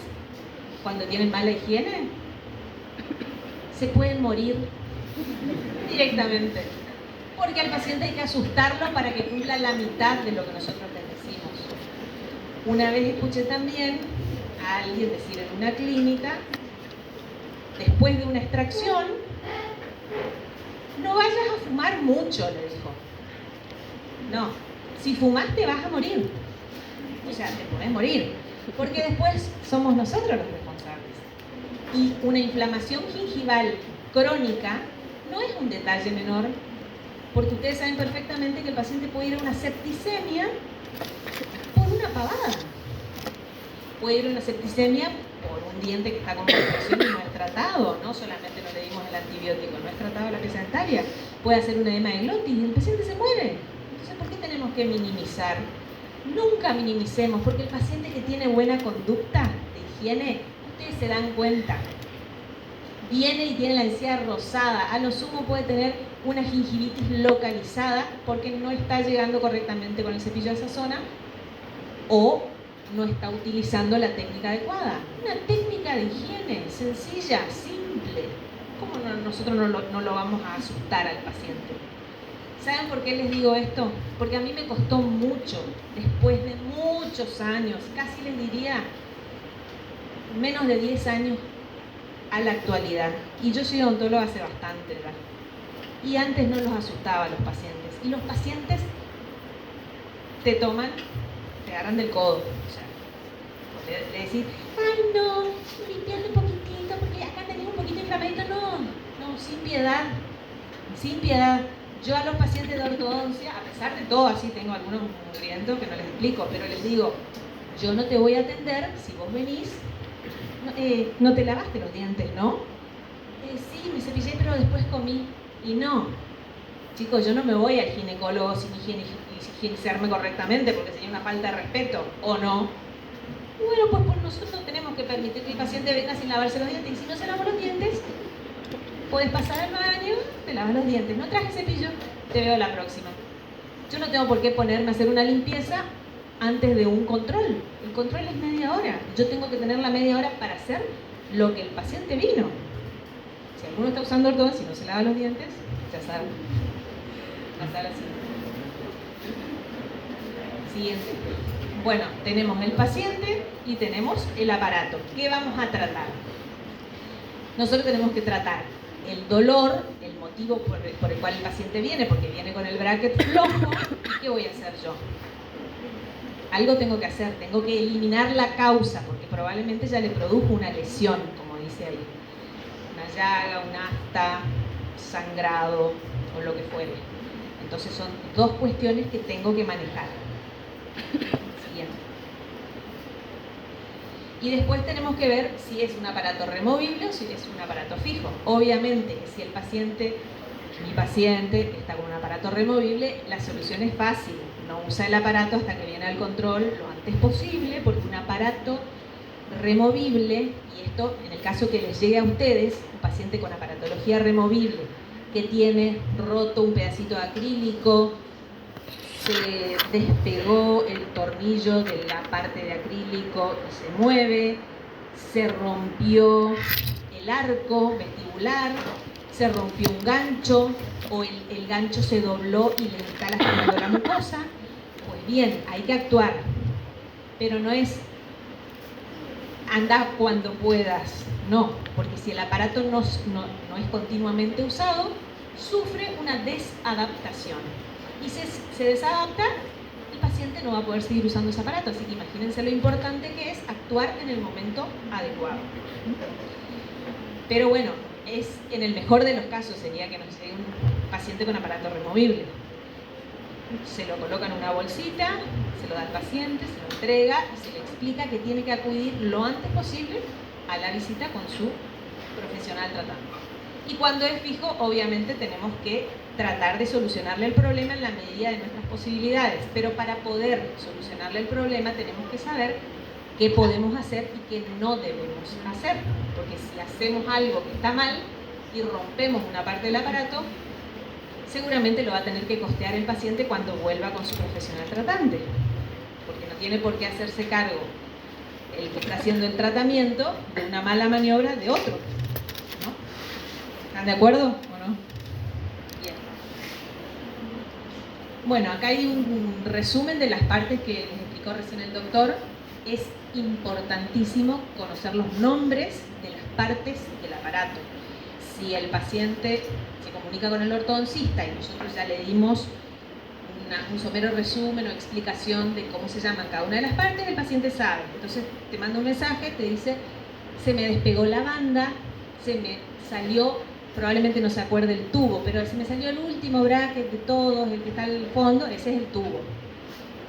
cuando tienen mala higiene? Se pueden morir directamente. Porque al paciente hay que asustarlo para que cumpla la mitad de lo que nosotros les decimos. Una vez escuché también a alguien decir en una clínica, después de una extracción, no vayas a fumar mucho, le dijo. No, si fumaste vas a morir. O sea, te podés morir. Porque después somos nosotros los responsables. Y una inflamación gingival crónica no es un detalle menor, porque ustedes saben perfectamente que el paciente puede ir a una septicemia por una pavada. Puede ir a una septicemia por un diente que está con infección y no es tratado, no solamente no le dimos el antibiótico, no es tratado la pieza dentaria. Puede hacer un edema de glotis y el paciente se muere. Entonces, ¿por qué tenemos que minimizar? Nunca minimicemos, porque el paciente que tiene buena conducta de higiene, ustedes se dan cuenta, viene y tiene la encía rosada, a lo sumo puede tener una gingivitis localizada porque no está llegando correctamente con el cepillo a esa zona o no está utilizando la técnica adecuada. Una técnica de higiene sencilla, simple. ¿Cómo nosotros no lo vamos a asustar al paciente? ¿Saben por qué les digo esto? Porque a mí me costó mucho, después de muchos años, casi les diría menos de 10 años a la actualidad. Y yo soy odontóloga hace bastante, ¿verdad? Y antes no los asustaba a los pacientes. Y los pacientes te toman, te agarran del codo. O sea, le decís, ay no, limpiarle un poquitito porque acá tenés un poquito inflamadito. No, sin piedad, sin piedad. Yo a los pacientes de ortodoncia, a pesar de todo, así tengo algunos mugrientos que no les explico, pero les digo, yo no te voy a atender si vos venís, no te lavaste los dientes, ¿no? Sí, me cepillé, pero después comí. Y no, chicos, yo no me voy al ginecólogo sin higienizarme correctamente porque sería una falta de respeto, ¿o no? Y bueno, pues por nosotros tenemos que permitir que el paciente venga sin lavarse los dientes. Y si no se lava los dientes, puedes pasar al baño, te lavas los dientes. No traje cepillo, te veo la próxima. Yo no tengo por qué ponerme a hacer una limpieza antes de un control. El control es media hora. Yo tengo que tener la media hora para hacer lo que el paciente vino. Si alguno está usando ortodoncia y no se lava los dientes, ya saben. Pasar así. Siguiente. Bueno, tenemos el paciente y tenemos el aparato. ¿Qué vamos a tratar? Nosotros tenemos que tratar el dolor, el motivo por el cual el paciente viene, porque viene con el bracket flojo. ¿Y qué voy a hacer yo? Algo tengo que hacer, tengo que eliminar la causa, porque probablemente ya le produjo una lesión, como dice ahí. Una llaga, un afta, sangrado o lo que fuere. Entonces son dos cuestiones que tengo que manejar. Siguiente. Y después tenemos que ver si es un aparato removible o si es un aparato fijo. Obviamente, si el paciente, mi paciente, está con un aparato removible, la solución es fácil. No usa el aparato hasta que viene al control lo antes posible, porque un aparato removible, y esto en el caso que les llegue a ustedes, un paciente con aparatología removible que tiene roto un pedacito de acrílico, se despegó el tornillo de la parte de acrílico y se mueve, se rompió el arco vestibular, se rompió un gancho o el gancho se dobló y le está lastimando la mucosa, pues bien, hay que actuar, pero no es anda cuando puedas, no, porque si el aparato no es continuamente usado, sufre una desadaptación. Y si se desadapta, el paciente no va a poder seguir usando ese aparato. Así que imagínense lo importante que es actuar en el momento adecuado. Pero bueno, en el mejor de los casos sería que nos llegue un paciente con aparato removible. Se lo coloca en una bolsita, se lo da al paciente, se lo entrega y se le explica que tiene que acudir lo antes posible a la visita con su profesional tratante. Y cuando es fijo, obviamente tenemos que tratar de solucionarle el problema en la medida de nuestras posibilidades, pero para poder solucionarle el problema tenemos que saber qué podemos hacer y qué no debemos hacer, porque si hacemos algo que está mal y rompemos una parte del aparato, seguramente lo va a tener que costear el paciente cuando vuelva con su profesional tratante, porque no tiene por qué hacerse cargo el que está haciendo el tratamiento de una mala maniobra de otro, ¿no? ¿Están de acuerdo o no? Bien. Bueno, acá hay un resumen de las partes que les explicó recién el doctor. Es importantísimo conocer los nombres de las partes del aparato. Si el paciente se comunica con el ortodoncista y nosotros ya le dimos un somero resumen o explicación de cómo se llaman cada una de las partes, el paciente sabe. Entonces te manda un mensaje, te dice, se me despegó la banda, se me salió, probablemente no se acuerde el tubo, pero se me salió el último bracket de todos, el que está al fondo, ese es el tubo.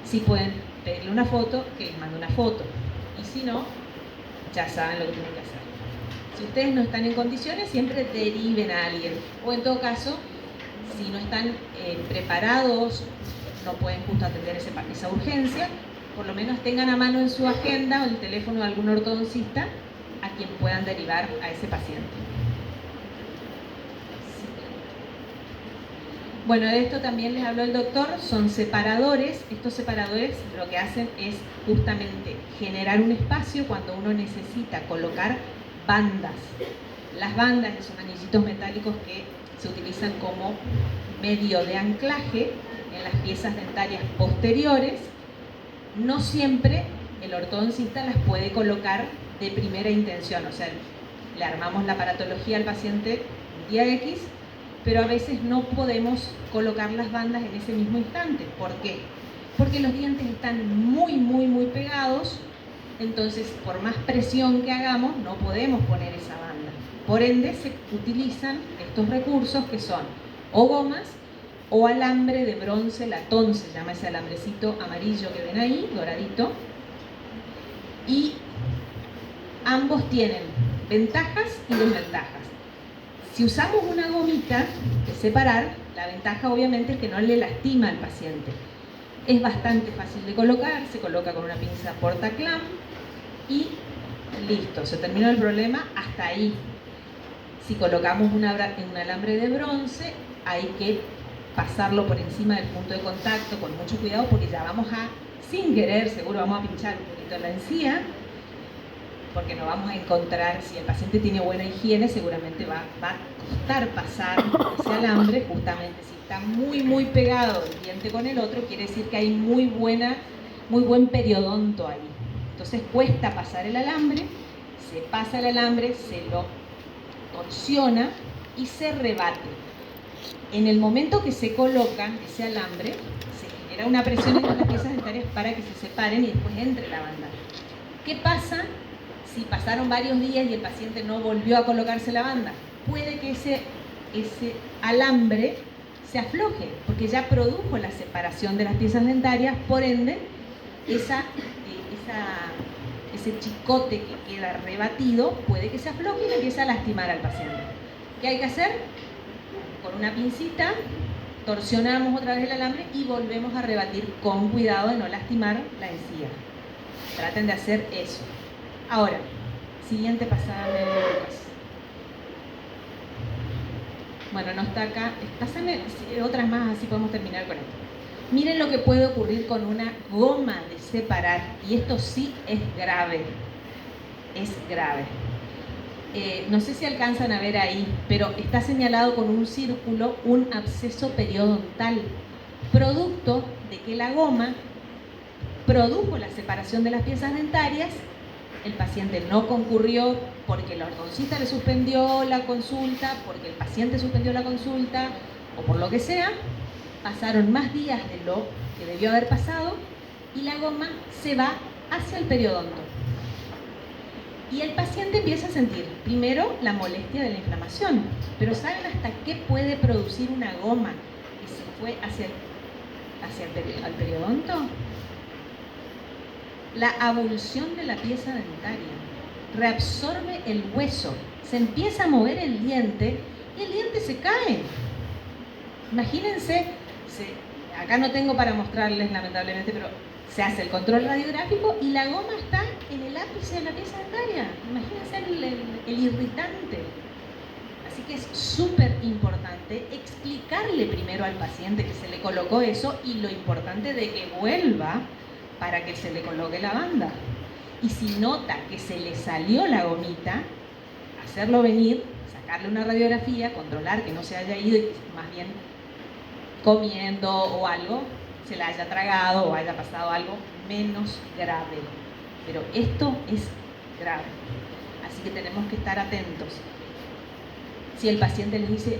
Si pueden pedirle una foto, que les mande una foto. Y si no, ya saben lo que tienen que hacer. Si ustedes no están en condiciones, siempre deriven a alguien. O en todo caso, si no están preparados, no pueden justo atender esa urgencia, por lo menos tengan a mano en su agenda o el teléfono de algún ortodoncista a quien puedan derivar a ese paciente. Bueno, de esto también les habló el doctor, son separadores. Estos separadores lo que hacen es justamente generar un espacio cuando uno necesita colocar bandas. Las bandas son anillitos metálicos que se utilizan como medio de anclaje en las piezas dentarias posteriores. No siempre el ortodoncista las puede colocar de primera intención, o sea, le armamos la aparatología al paciente el día X, pero a veces no podemos colocar las bandas en ese mismo instante. ¿Por qué? Porque los dientes están muy pegados, entonces por más presión que hagamos no podemos poner esa banda. Por ende se utilizan estos recursos que son o gomas o alambre de bronce latón, se llama ese alambrecito amarillo que ven ahí, doradito, y ambos tienen ventajas y desventajas. Si usamos una gomita de separar, la ventaja obviamente es que no le lastima al paciente. Es bastante fácil de colocar, se coloca con una pinza portaclam y listo, se terminó el problema hasta ahí. Si colocamos un alambre de bronce, hay que pasarlo por encima del punto de contacto con mucho cuidado porque ya vamos a, sin querer, seguro vamos a pinchar un poquito la encía, porque no vamos a encontrar, si el paciente tiene buena higiene, seguramente va a costar pasar ese alambre, justamente si está muy pegado el diente con el otro, quiere decir que hay muy buen periodonto ahí. Entonces cuesta pasar el alambre, se pasa el alambre, se lo torsiona y se rebate. En el momento que se coloca ese alambre, se genera una presión entre las piezas dentarias para que se separen y después entre la banda. ¿Qué pasa si pasaron varios días y el paciente no volvió a colocarse la banda? Puede que ese alambre se afloje, porque ya produjo la separación de las piezas dentarias, por ende, ese chicote que queda rebatido puede que se afloje y le empiece a lastimar al paciente. ¿Qué hay que hacer? Con una pincita torsionamos otra vez el alambre y volvemos a rebatir con cuidado de no lastimar la encía. Traten de hacer eso. Ahora, siguiente pasada, Lucas. Bueno, no está acá. Pásame otras más, así podemos terminar con esto. Miren lo que puede ocurrir con una goma de separar, y esto sí es grave. Es grave. No sé si alcanzan a ver ahí, pero está señalado con un círculo un absceso periodontal, producto de que la goma produjo la separación de las piezas dentarias. El paciente no concurrió porque el ortodoncista le suspendió la consulta, porque el paciente suspendió la consulta o por lo que sea. Pasaron más días de lo que debió haber pasado y la goma se va hacia el periodonto. Y el paciente empieza a sentir, primero, la molestia de la inflamación. Pero ¿saben hasta qué puede producir una goma que se fue hacia el periodonto? La abulsión de la pieza dentaria. Reabsorbe el hueso. Se empieza a mover el diente y el diente se cae. Imagínense, acá no tengo para mostrarles lamentablemente, pero se hace el control radiográfico y la goma está en el ápice de la pieza dentaria. Imagínense el irritante. Así que es súper importante explicarle primero al paciente que se le colocó eso y lo importante de que vuelva para que se le coloque la banda. Y si nota que se le salió la gomita, hacerlo venir, sacarle una radiografía, controlar que no se haya ido y más bien comiendo o algo, se la haya tragado o haya pasado algo menos grave. Pero esto es grave. Así que tenemos que estar atentos. Si el paciente les dice,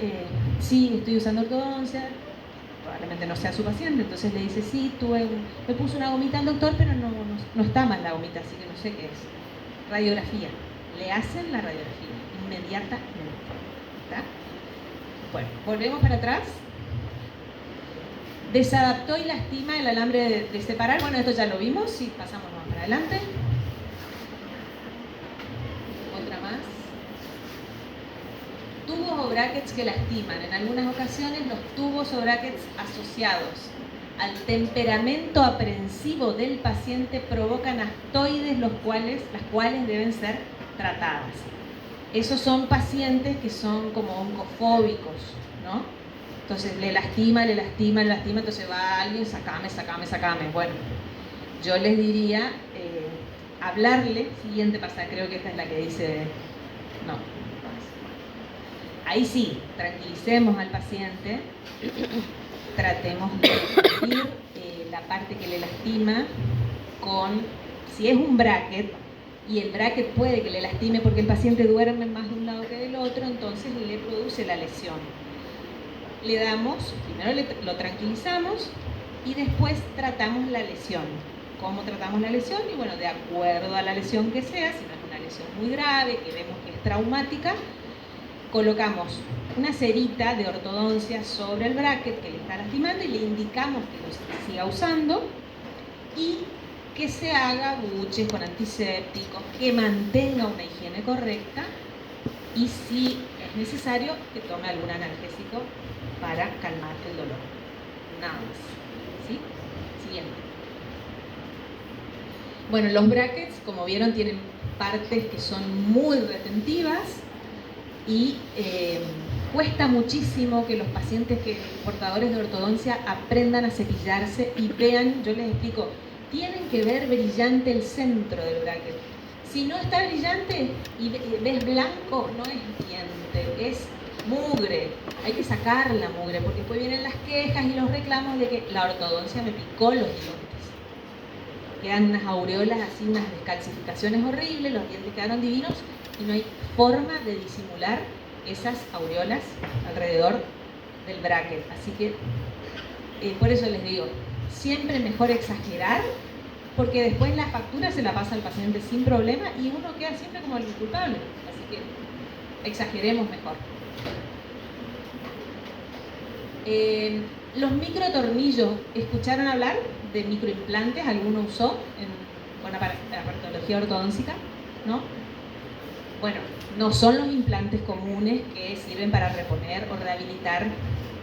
sí, estoy usando ortodoncia, probablemente no sea su paciente, entonces le dice, sí, me puso una gomita al doctor, pero no está mal la gomita, así que no sé qué es. Radiografía. Le hacen la radiografía inmediatamente. ¿Está? Bueno, volvemos para atrás. Desadaptó y lastima el alambre de separar. Bueno, esto ya lo vimos, y pasamos más para adelante. Otra más. Tubos o brackets que lastiman. En algunas ocasiones los tubos o brackets asociados al temperamento aprensivo del paciente provocan astoides las cuales deben ser tratadas. Esos son pacientes que son como oncofóbicos, ¿no? Entonces le lastima, entonces va alguien, sacame. Bueno, yo les diría hablarle, siguiente pasada, creo que esta es la que dice, no. Ahí sí, tranquilicemos al paciente, tratemos de reducir la parte que le lastima con, si es un bracket, y el bracket puede que le lastime porque el paciente duerme más de un lado que del otro, entonces le produce la lesión. Le damos, primero lo tranquilizamos y después tratamos la lesión. ¿Cómo tratamos la lesión? Y bueno, de acuerdo a la lesión que sea, si no es una lesión muy grave, que vemos que es traumática, colocamos una cerita de ortodoncia sobre el bracket que le está lastimando y le indicamos que lo siga usando y que se haga buches con antisépticos, que mantenga una higiene correcta y si es necesario que tome algún analgésico para calmar el dolor. Nada más. ¿Sí? Siguiente. Bueno, los brackets, como vieron, tienen partes que son muy retentivas y cuesta muchísimo que los pacientes portadores de ortodoncia aprendan a cepillarse y vean, yo les explico, tienen que ver brillante el centro del bracket. Si no está brillante y ves blanco, no es diente, es mugre. Hay que sacar la mugre porque después vienen las quejas y los reclamos de que la ortodoncia me picó los dientes. Quedan unas aureolas así, unas descalcificaciones horribles, los dientes quedaron divinos y no hay forma de disimular esas aureolas alrededor del bracket. Así que por eso les digo, siempre mejor exagerar porque después la factura se la pasa al paciente sin problema y uno queda siempre como el culpable. Así que exageremos mejor. Los microtornillos, ¿escucharon hablar de microimplantes? ¿Alguno usó con aparatología ortodóntica? ¿No? Bueno, no son los implantes comunes que sirven para reponer o rehabilitar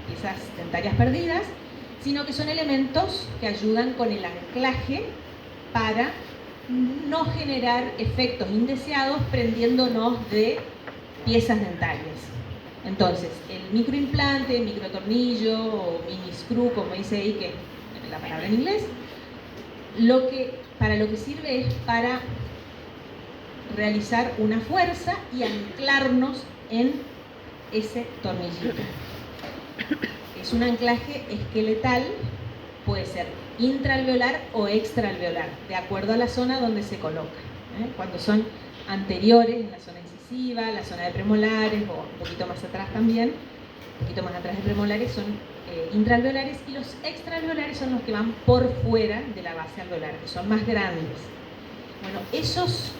piezas dentarias perdidas, sino que son elementos que ayudan con el anclaje para no generar efectos indeseados prendiéndonos de piezas dentarias. Entonces, el microimplante, microtornillo o mini screw, como dice ahí, que es la palabra en inglés, para lo que sirve es para realizar una fuerza y anclarnos en ese tornillito. Es un anclaje esqueletal, puede ser intraalveolar o extraalveolar, de acuerdo a la zona donde se coloca. Cuando son anteriores, en la zona incisiva, la zona de premolares o un poquito más atrás también, un poquito más atrás de premolares son intraalveolares y los extraalveolares son los que van por fuera de la base alveolar, que son más grandes. Bueno, esos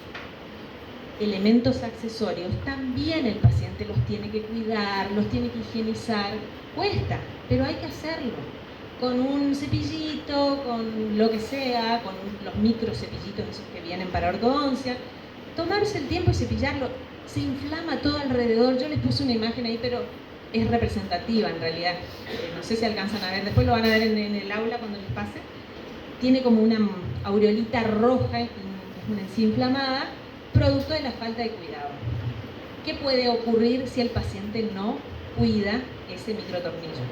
elementos accesorios, también el paciente los tiene que cuidar, los tiene que higienizar. Cuesta, pero hay que hacerlo. Con un cepillito, con lo que sea, con los micro cepillitos esos que vienen para ortodoncia, tomarse el tiempo y cepillarlo. Se inflama todo alrededor. Yo les puse una imagen ahí, pero es representativa en realidad. No sé si alcanzan a ver, después lo van a ver en el aula cuando les pase. Tiene como una aureolita roja, es una encía inflamada, producto de la falta de cuidado. ¿Qué puede ocurrir si el paciente no cuida ese microtornillo?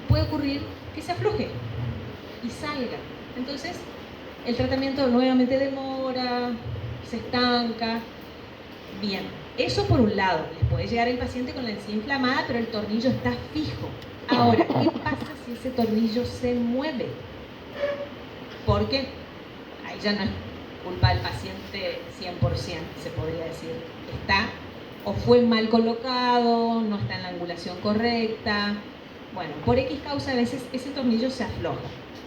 Puede ocurrir que se afloje y salga. Entonces, el tratamiento nuevamente demora, se estanca. Bien, eso por un lado. Les puede llegar el paciente con la encía inflamada, pero el tornillo está fijo. Ahora, ¿qué pasa si ese tornillo se mueve? Porque ahí ya no es culpa del paciente 100%, se podría decir. Está o fue mal colocado, no está en la angulación correcta. Bueno, por X causa a veces ese tornillo se afloja.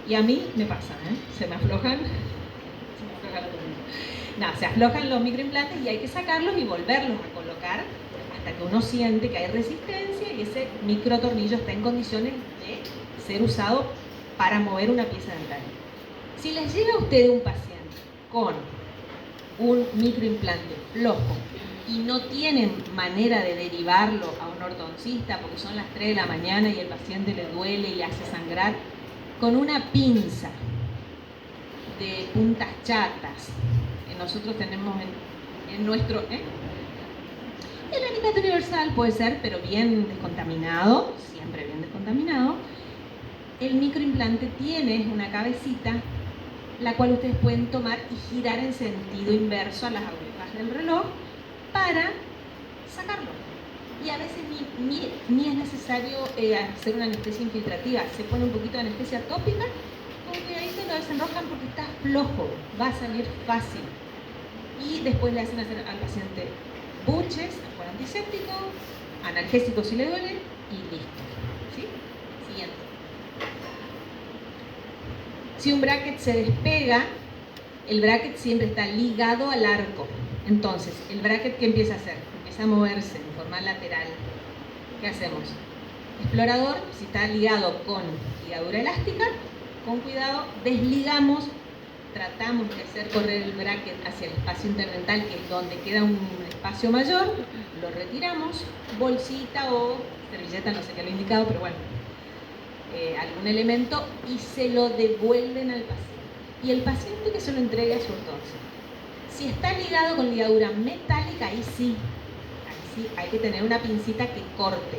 Y a mí me pasa, se me aflojan los tornillos. No, se aflojan los microimplantes y hay que sacarlos y volverlos a colocar hasta que uno siente que hay resistencia y ese microtornillo está en condiciones de ser usado para mover una pieza dental. Si les llega a usted un paciente con un microimplante flojo y no tienen manera de derivarlo a un ortodoncista porque son las 3 de la mañana y el paciente le duele y le hace sangrar, con una pinza de puntas chatas, que nosotros tenemos en nuestro... El alicate universal puede ser, pero bien descontaminado, siempre bien descontaminado. El microimplante tiene una cabecita la cual ustedes pueden tomar y girar en sentido inverso a las agujas del reloj para sacarlo. Y a veces ni es necesario hacer una anestesia infiltrativa. Se pone un poquito de anestesia tópica, con cuidadito lo desenroscan porque está flojo, va a salir fácil. Y después le hacen hacer al paciente buches, alcohol antiséptico, analgésico si le duele y listo. ¿Sí? Siguiente. Si un bracket se despega, el bracket siempre está ligado al arco. Entonces, ¿el bracket qué empieza a hacer? Empieza a moverse en forma lateral. ¿Qué hacemos? Explorador, si está ligado con ligadura elástica, con cuidado, desligamos, tratamos de hacer correr el bracket hacia el espacio interdental, que es donde queda un espacio mayor, lo retiramos, bolsita o servilleta, no sé qué lo he indicado, pero bueno, algún elemento, y se lo devuelven al paciente. Y el paciente que se lo entregue a su ortodoncia. Si está ligado con ligadura metálica, ahí sí hay que tener una pincita que corte.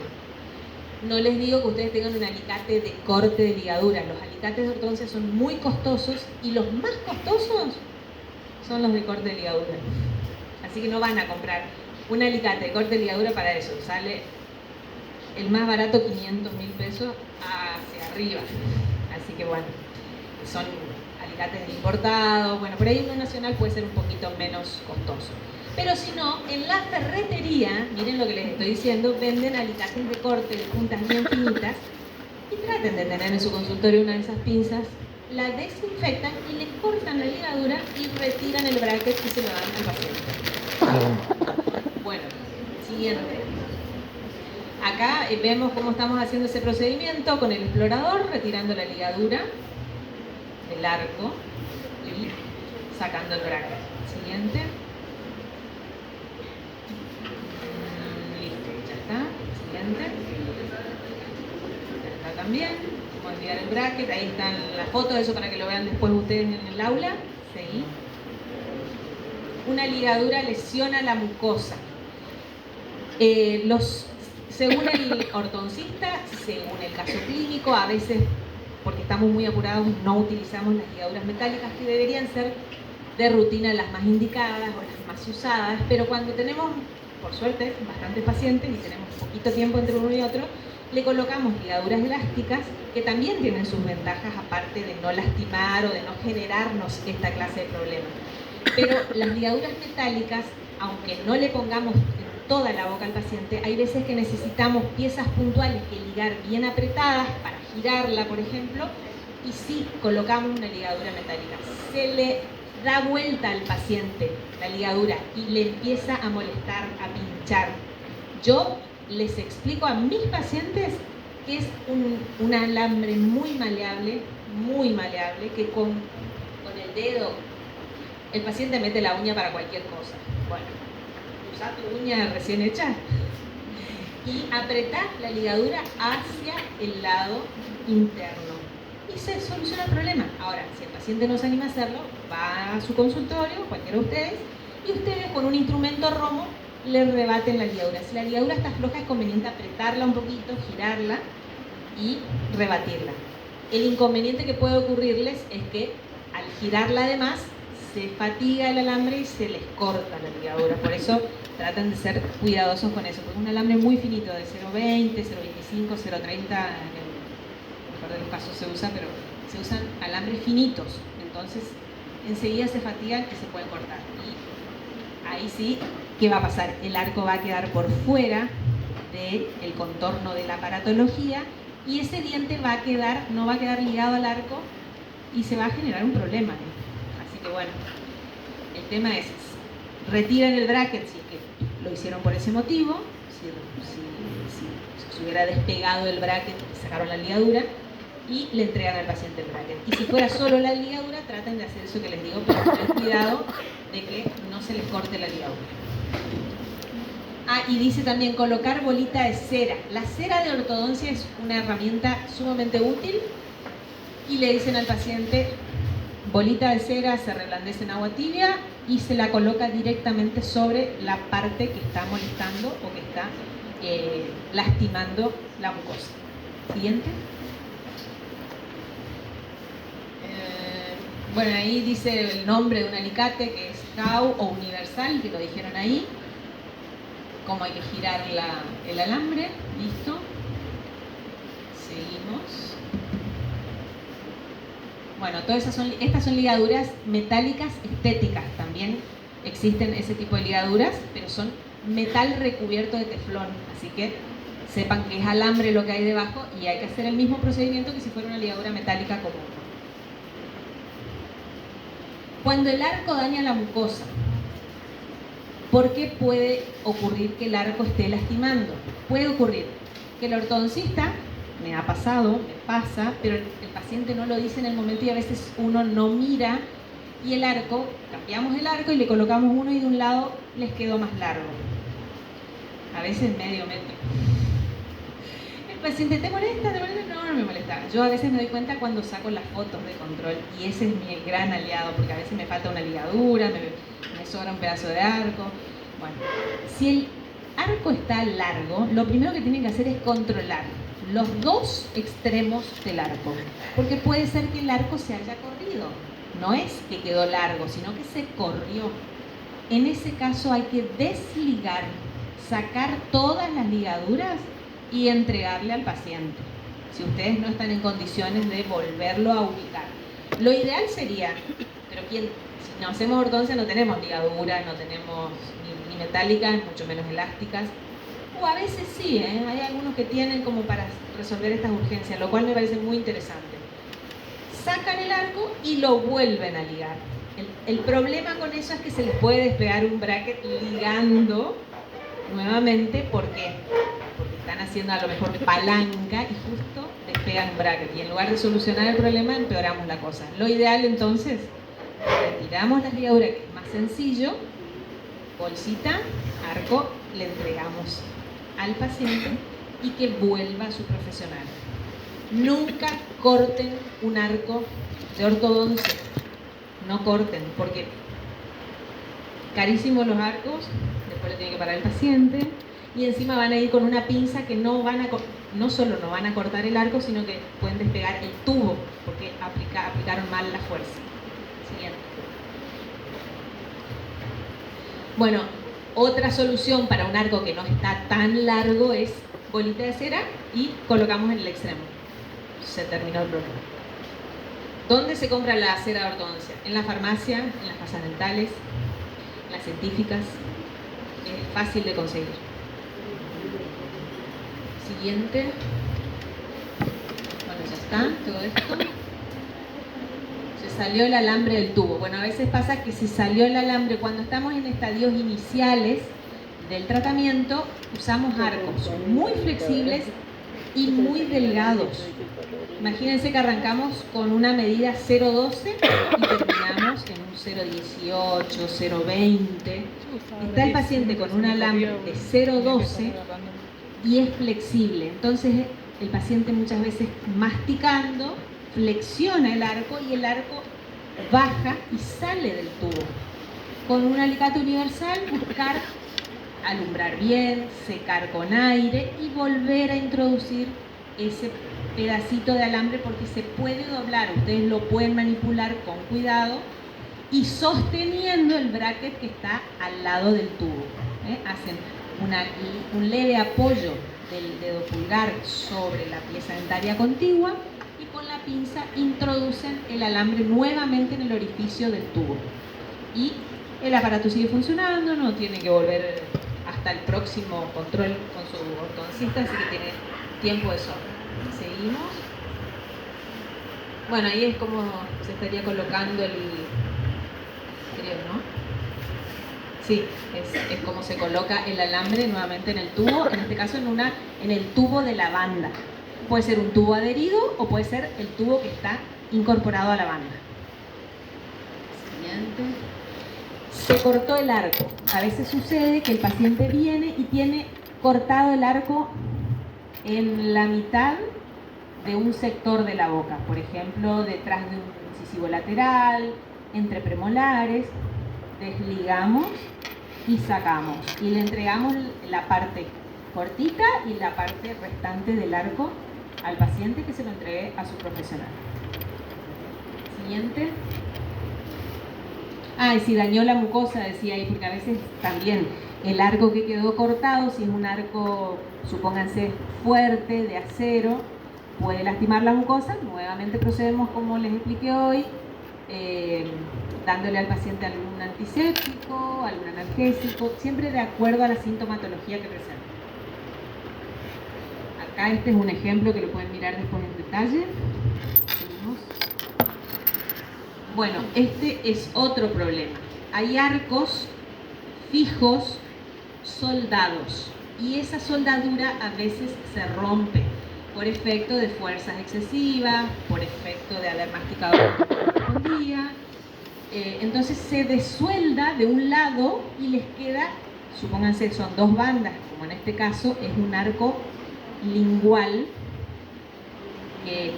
No les digo que ustedes tengan un alicate de corte de ligadura. Los alicates de ortodoncia son muy costosos y los más costosos son los de corte de ligadura. Así que no van a comprar un alicate de corte de ligadura para eso. Sale el más barato 500.000 pesos hacia arriba. Así que bueno, son alicates importados. Bueno, por ahí uno nacional puede ser un poquito menos costoso. Pero si no, en la ferretería, miren lo que les estoy diciendo, venden alicates de corte de puntas bien finitas y traten de tener en su consultorio una de esas pinzas, la desinfectan y le cortan la ligadura y retiran el bracket y se lo dan al paciente. Bueno, siguiente. Acá vemos cómo estamos haciendo ese procedimiento con el explorador, retirando la ligadura del arco y sacando el bracket. Siguiente. Siguiente. Acá también. Vamos a enviar el bracket. Ahí están las fotos, eso para que lo vean después ustedes en el aula. Seguí. Una ligadura lesiona la mucosa. Según el ortodoncista, según el caso clínico, a veces, porque estamos muy apurados, no utilizamos las ligaduras metálicas que deberían ser de rutina las más indicadas o las más usadas, pero cuando tenemos, por suerte, bastantes pacientes y tenemos poquito tiempo entre uno y otro, le colocamos ligaduras elásticas que también tienen sus ventajas, aparte de no lastimar o de no generarnos esta clase de problemas. Pero las ligaduras metálicas, aunque no le pongamos toda la boca al paciente, hay veces que necesitamos piezas puntuales que ligar bien apretadas para girarla, por ejemplo, y sí colocamos una ligadura metálica. Se le da vuelta al paciente la ligadura y le empieza a molestar, a pinchar. Yo les explico a mis pacientes que es un alambre muy maleable, que con el dedo el paciente mete la uña para cualquier cosa. Bueno, usa tu uña recién hecha y apretás la ligadura hacia el lado interno y se soluciona el problema. Ahora, si el paciente no se anima a hacerlo, va a su consultorio, cualquiera de ustedes, y ustedes con un instrumento romo le rebaten la ligadura. Si la ligadura está floja, es conveniente apretarla un poquito, girarla y rebatirla. El inconveniente que puede ocurrirles es que al girarla además se fatiga el alambre y se les corta la ligadura. Por eso traten de ser cuidadosos con eso, porque es un alambre muy finito, de 0,20, 0,25, 0,30, en el mejor de los casos se usa, pero se usan alambres finitos, entonces enseguida se fatigan y se pueden cortar. Y ahí sí, ¿qué va a pasar? El arco va a quedar por fuera del contorno de la aparatología y ese diente va a quedar, no va a quedar ligado al arco y se va a generar un problema. Así que bueno, el tema es, retiran el bracket si es que lo hicieron por ese motivo, si se hubiera despegado el bracket, sacaron la ligadura y le entregan al paciente el bracket. Y si fuera solo la ligadura, traten de hacer eso que les digo, pero ten cuidado de que no se les corte la ligadura. Ah, y dice también colocar bolita de cera. La cera de ortodoncia es una herramienta sumamente útil y le dicen al paciente, bolita de cera se reblandece en agua tibia y se la coloca directamente sobre la parte que está molestando o que está lastimando la mucosa. Siguiente. Bueno, ahí dice el nombre de un alicate que es CAU o universal, que lo dijeron ahí. Cómo hay que girar el alambre. Listo. Seguimos. Bueno, estas son ligaduras metálicas estéticas. También existen ese tipo de ligaduras, pero son metal recubierto de teflón. Así que sepan que es alambre lo que hay debajo y hay que hacer el mismo procedimiento que si fuera una ligadura metálica común. Cuando el arco daña la mucosa, ¿por qué puede ocurrir que el arco esté lastimando? Puede ocurrir que el ortodoncista, me ha pasado, me pasa, pero el paciente no lo dice en el momento y a veces uno no mira y el arco, cambiamos el arco y le colocamos uno y de un lado les quedó más largo. A veces medio metro. El paciente, ¿te molesta? ¿Te molesta? No, no me molesta. Yo a veces me doy cuenta cuando saco las fotos de control y ese es mi gran aliado porque a veces me falta una ligadura, me sobra un pedazo de arco. Bueno, si el arco está largo, lo primero que tienen que hacer es controlar los dos extremos del arco, porque puede ser que el arco se haya corrido, no es que quedó largo, sino que se corrió. En ese caso hay que desligar, sacar todas las ligaduras y entregarle al paciente, si ustedes no están en condiciones de volverlo a ubicar. Lo ideal sería, pero si no hacemos ortodoncia no tenemos ligaduras, no tenemos ni metálicas, mucho menos elásticas, o a veces sí, hay algunos que tienen como para resolver estas urgencias, lo cual me parece muy interesante. Sacan el arco y lo vuelven a ligar. El problema con eso es que se les puede despegar un bracket ligando nuevamente. ¿Por qué? Porque están haciendo a lo mejor palanca y justo despegan un bracket. Y en lugar de solucionar el problema, empeoramos la cosa. Lo ideal entonces, retiramos las ligaduras, que es más sencillo, bolsita, arco, le entregamos al paciente y que vuelva a su profesional. Nunca corten un arco de ortodoncia, no corten, porque carísimos los arcos, después le tiene que parar el paciente y encima van a ir con una pinza que no solo no van a cortar el arco, sino que pueden despegar el tubo porque aplicaron mal la fuerza. Siguiente. Bueno, otra solución para un arco que no está tan largo es bolita de cera y colocamos en el extremo. Se terminó el problema. ¿Dónde se compra la cera de ortodoncia? En la farmacia, en las casas dentales, en las científicas. Es fácil de conseguir. Siguiente. Bueno, ya está todo esto. Entonces, salió el alambre del tubo. Bueno, a veces pasa que si salió el alambre, cuando estamos en estadios iniciales del tratamiento, usamos arcos muy flexibles y muy delgados. Imagínense que arrancamos con una medida 0,12 y terminamos en un 0,18, 0,20. Está el paciente con un alambre de 0,12 y es flexible. Entonces el paciente muchas veces masticando flexiona el arco y el arco baja y sale del tubo. Con un alicate universal buscar alumbrar bien, secar con aire y volver a introducir ese pedacito de alambre porque se puede doblar. Ustedes lo pueden manipular con cuidado y sosteniendo el bracket que está al lado del tubo. Hacen un leve apoyo del dedo pulgar sobre la pieza dentaria contigua y con la pinza introducen el alambre nuevamente en el orificio del tubo. Y el aparato sigue funcionando, no tiene que volver hasta el próximo control con su ortodoncista, así que tiene tiempo de sobra. Seguimos. Bueno, ahí es como se estaría colocando el... creo, ¿no? Sí, es como se coloca el alambre nuevamente en el tubo, en este caso en el tubo de la banda. Puede ser un tubo adherido o puede ser el tubo que está incorporado a la banda. Siguiente. Se cortó el arco. A veces sucede que el paciente viene y tiene cortado el arco en la mitad de un sector de la boca, por ejemplo, detrás de un incisivo lateral, entre premolares. Desligamos y sacamos y le entregamos la parte cortita y la parte restante del arco al paciente, que se lo entregue a su profesional. Siguiente. Y si dañó la mucosa, decía ahí, porque a veces también el arco que quedó cortado, si es un arco, supónganse, fuerte, de acero, puede lastimar la mucosa. Nuevamente procedemos como les expliqué hoy, dándole al paciente algún antiséptico, algún analgésico, siempre de acuerdo a la sintomatología que presenta. Acá este es un ejemplo que lo pueden mirar después en detalle. Seguimos. Bueno, este es otro problema. Hay arcos fijos soldados y esa soldadura a veces se rompe por efecto de fuerzas excesivas, por efecto de haber masticado un día. Entonces se desuelda de un lado y les queda, supónganse, son dos bandas, como en este caso es un arco lingual que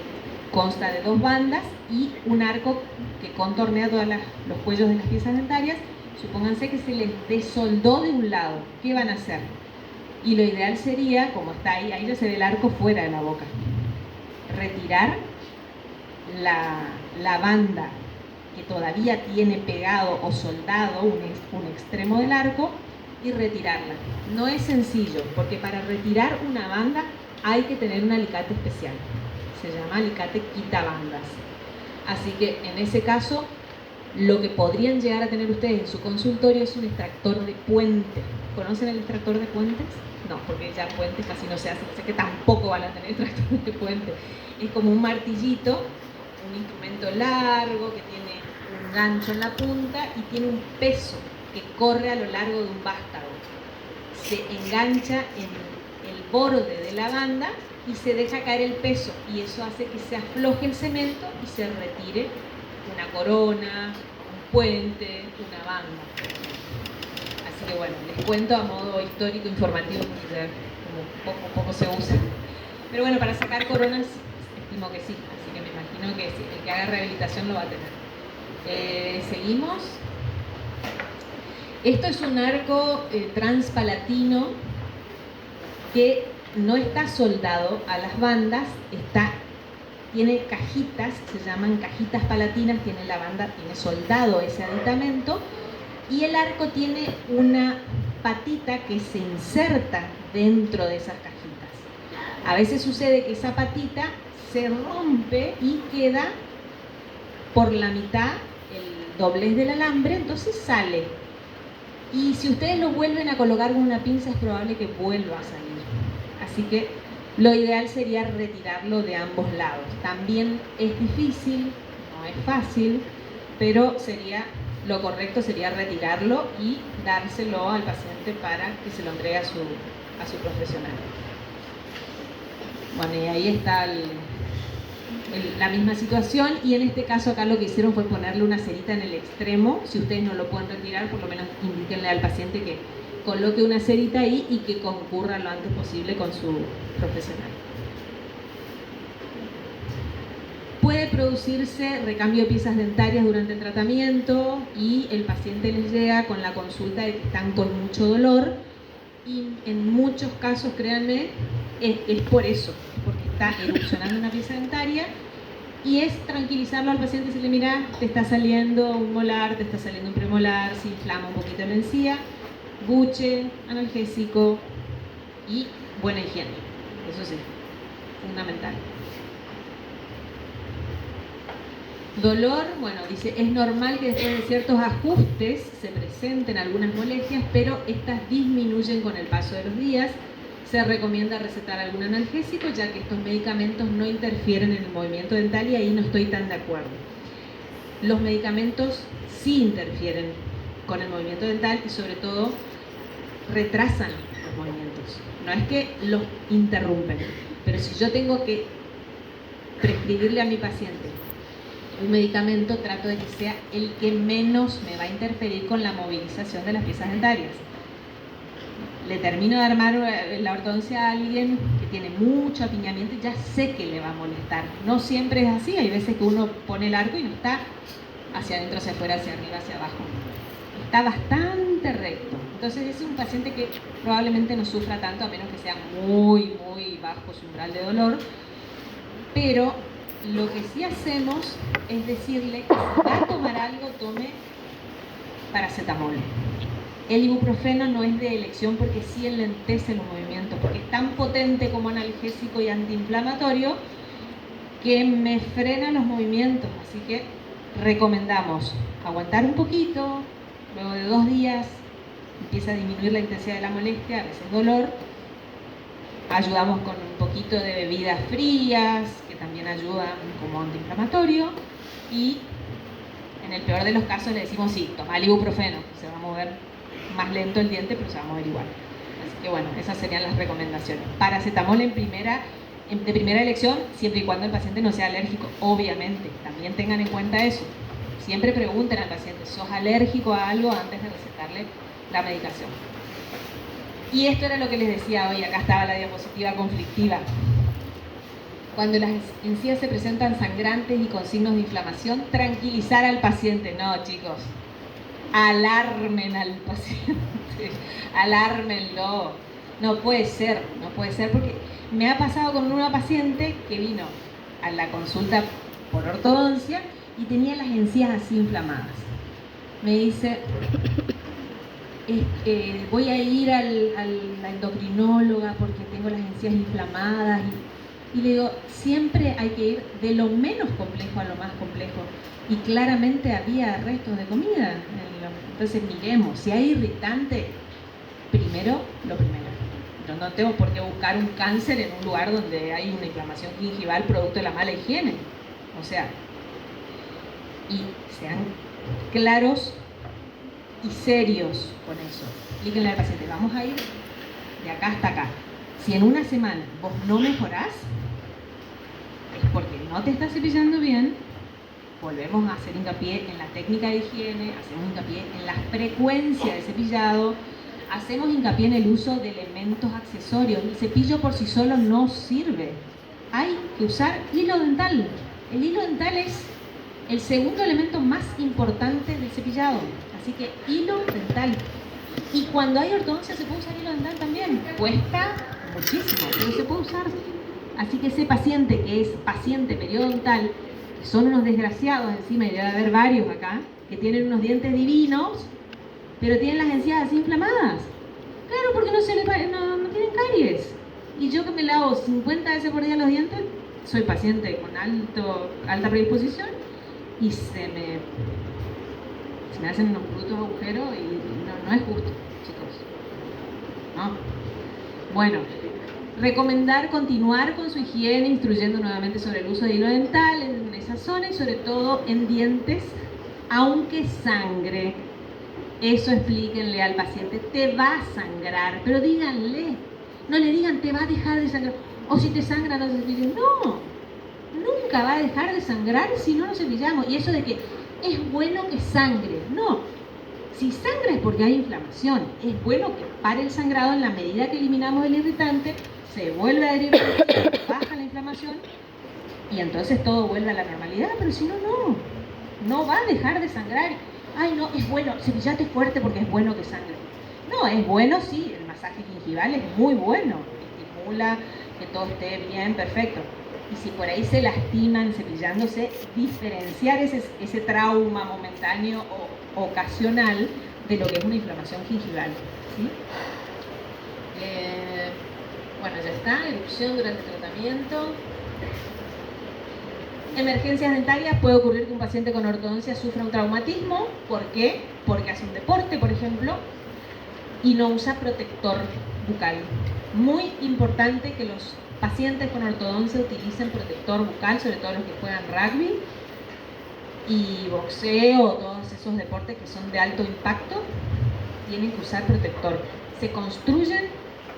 consta de dos bandas y un arco que contornea todos los cuellos de las piezas dentarias. Supónganse que se les desoldó de un lado. ¿Qué van a hacer? Y lo ideal sería, como está ahí ya se ve el arco fuera de la boca, retirar la banda que todavía tiene pegado o soldado un extremo del arco y retirarla. No es sencillo, porque para retirar una banda hay que tener un alicate especial. Se llama alicate quitabandas. Así que en ese caso, lo que podrían llegar a tener ustedes en su consultorio es un extractor de puente. ¿Conocen el extractor de puentes? No, porque ya puentes casi no se hacen, sé que tampoco van a tener extractor de puente. Es como un martillito, un instrumento largo que tiene un gancho en la punta y tiene un peso que corre a lo largo de un vástago. Se engancha en el borde de la banda y se deja caer el peso y eso hace que se afloje el cemento y se retire una corona, un puente, una banda. Así que bueno, les cuento a modo histórico, informativo, porque como poco se usa. Pero bueno, para sacar coronas estimo que sí, así que me imagino que sí, el que haga rehabilitación lo va a tener. Seguimos. Esto es un arco transpalatino que no está soldado a las bandas, tiene cajitas, se llaman cajitas palatinas, tiene la banda, tiene soldado ese aditamento y el arco tiene una patita que se inserta dentro de esas cajitas. A veces sucede que esa patita se rompe y queda por la mitad el doblez del alambre, entonces sale. Y si ustedes lo vuelven a colocar con una pinza es probable que vuelva a salir. Así que lo ideal sería retirarlo de ambos lados. También es difícil, no es fácil, pero lo correcto sería retirarlo y dárselo al paciente para que se lo entregue a su profesional. Bueno, y ahí está la misma situación, y en este caso acá lo que hicieron fue ponerle una cerita en el extremo. Si ustedes no lo pueden retirar, por lo menos indíquenle al paciente que coloque una cerita ahí y que concurra lo antes posible con su profesional. Puede producirse recambio de piezas dentarias durante el tratamiento y el paciente les llega con la consulta de que están con mucho dolor, y en muchos casos, créanme, es por eso, porque está erupcionando una pieza dentaria, y es tranquilizarlo al paciente y decirle: mira, te está saliendo un molar, te está saliendo un premolar, se inflama un poquito la encía, buche, analgésico y buena higiene. Eso sí, fundamental. Dolor, bueno, dice, es normal que después de ciertos ajustes se presenten algunas molestias, pero estas disminuyen con el paso de los días. Se recomienda recetar algún analgésico, ya que estos medicamentos no interfieren en el movimiento dental, y ahí no estoy tan de acuerdo. Los medicamentos sí interfieren con el movimiento dental y sobre todo retrasan los movimientos. No es que los interrumpen, pero si yo tengo que prescribirle a mi paciente un medicamento, trato de que sea el que menos me va a interferir con la movilización de las piezas dentarias. Le termino de armar la ortodoncia a alguien que tiene mucho apiñamiento y ya sé que le va a molestar. No siempre es así, hay veces que uno pone el arco y no está hacia adentro, hacia afuera, hacia arriba, hacia abajo. Está bastante recto. Entonces es un paciente que probablemente no sufra tanto, a menos que sea muy, muy bajo su umbral de dolor. Pero lo que sí hacemos es decirle que si va a tomar algo, tome paracetamol. El ibuprofeno no es de elección porque sí enlentece los movimientos, porque es tan potente como analgésico y antiinflamatorio que me frena los movimientos. Así que recomendamos aguantar un poquito, luego de 2 días empieza a disminuir la intensidad de la molestia, a veces dolor. Ayudamos con un poquito de bebidas frías, que también ayudan como antiinflamatorio, y en el peor de los casos le decimos: sí, toma el ibuprofeno, se va a mover más lento el diente, pero se va a mover igual. Así que bueno, esas serían las recomendaciones. Paracetamol de primera elección, siempre y cuando el paciente no sea alérgico, obviamente. También tengan en cuenta eso. Siempre pregunten al paciente: ¿sos alérgico a algo?, antes de recetarle la medicación. Y esto era lo que les decía hoy. Acá estaba la diapositiva conflictiva. Cuando las encías se presentan sangrantes y con signos de inflamación, tranquilizar al paciente. No, chicos, alarmen al paciente, alármenlo. No puede ser, porque me ha pasado con una paciente que vino a la consulta por ortodoncia y tenía las encías así inflamadas. Me dice: voy a ir a la endocrinóloga porque tengo las encías inflamadas. Y le digo: siempre hay que ir de lo menos complejo a lo más complejo. Y claramente había restos de comida. Entonces miremos, si hay irritante, primero lo primero. No tengo por qué buscar un cáncer en un lugar donde hay una inflamación gingival producto de la mala higiene. O sea, y sean claros y serios con eso. Explíquenle al paciente: vamos a ir de acá hasta acá. Si en una semana vos no mejorás, es porque no te estás cepillando bien. Volvemos a hacer hincapié en la técnica de higiene, hacemos hincapié en la frecuencia de cepillado, hacemos hincapié en el uso de elementos accesorios. El cepillo por sí solo no sirve. Hay que usar hilo dental. El hilo dental es el segundo elemento más importante del cepillado. Así que hilo dental. Y cuando hay ortodoncia se puede usar hilo dental también. Cuesta muchísimo, pero se puede usar. Así que ese paciente que es paciente periodontal, que son unos desgraciados encima, y debe haber varios acá, que tienen unos dientes divinos, pero tienen las encías así inflamadas. Claro, porque no tienen caries. Y yo que me lavo 50 veces por día los dientes, soy paciente con alta predisposición, y se me hacen unos brutos agujeros y no es justo, chicos. ¿No? Bueno, recomendar continuar con su higiene, instruyendo nuevamente sobre el uso de hilo dental en esa hinchazones, sobre todo en dientes, aunque sangre. Eso explíquenle al paciente, te va a sangrar, pero díganle, no le digan te va a dejar de sangrar, o si te sangra no se cepillen. No, nunca va a dejar de sangrar si no nos cepillamos. Y eso de que es bueno que sangre, no. Si sangra es porque hay inflamación. Es bueno que pare el sangrado en la medida que eliminamos el irritante, se vuelve a adherir, baja la inflamación y entonces todo vuelve a la normalidad. Pero si no, no va a dejar de sangrar. Ay, no, es bueno, cepillate fuerte porque es bueno que sangre. No, es bueno, sí, el masaje gingival es muy bueno, estimula que todo esté bien, perfecto. Y si por ahí se lastiman cepillándose, diferenciar ese trauma momentáneo o ocasional de lo que es una inflamación gingival, ¿sí? Bueno, ya está, erupción durante el tratamiento. Emergencias dentarias, puede ocurrir que un paciente con ortodoncia sufra un traumatismo. ¿Por qué? Porque hace un deporte, por ejemplo, y no usa protector bucal. Muy importante que los pacientes con ortodoncia utilicen protector bucal, sobre todo los que juegan rugby y boxeo, todos esos deportes que son de alto impacto, tienen que usar protector. Se construyen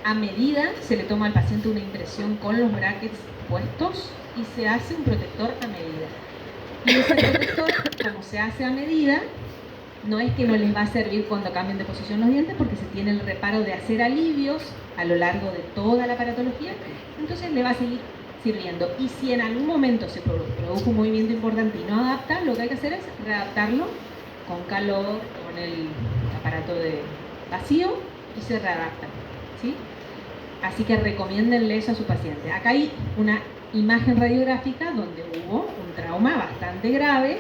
a medida, se le toma al paciente una impresión con los brackets puestos y se hace un protector a medida. Y ese protector, como se hace a medida, no es que no les va a servir cuando cambien de posición los dientes, porque se tiene el reparo de hacer alivios a lo largo de toda la aparatología, entonces le va a seguir sirviendo. Y si en algún momento se produjo un movimiento importante y no adapta, lo que hay que hacer es readaptarlo con calor, con el aparato de vacío, y se readapta, ¿sí? Así que recomiéndenle eso a su paciente. Acá hay una imagen radiográfica donde hubo un trauma bastante grave,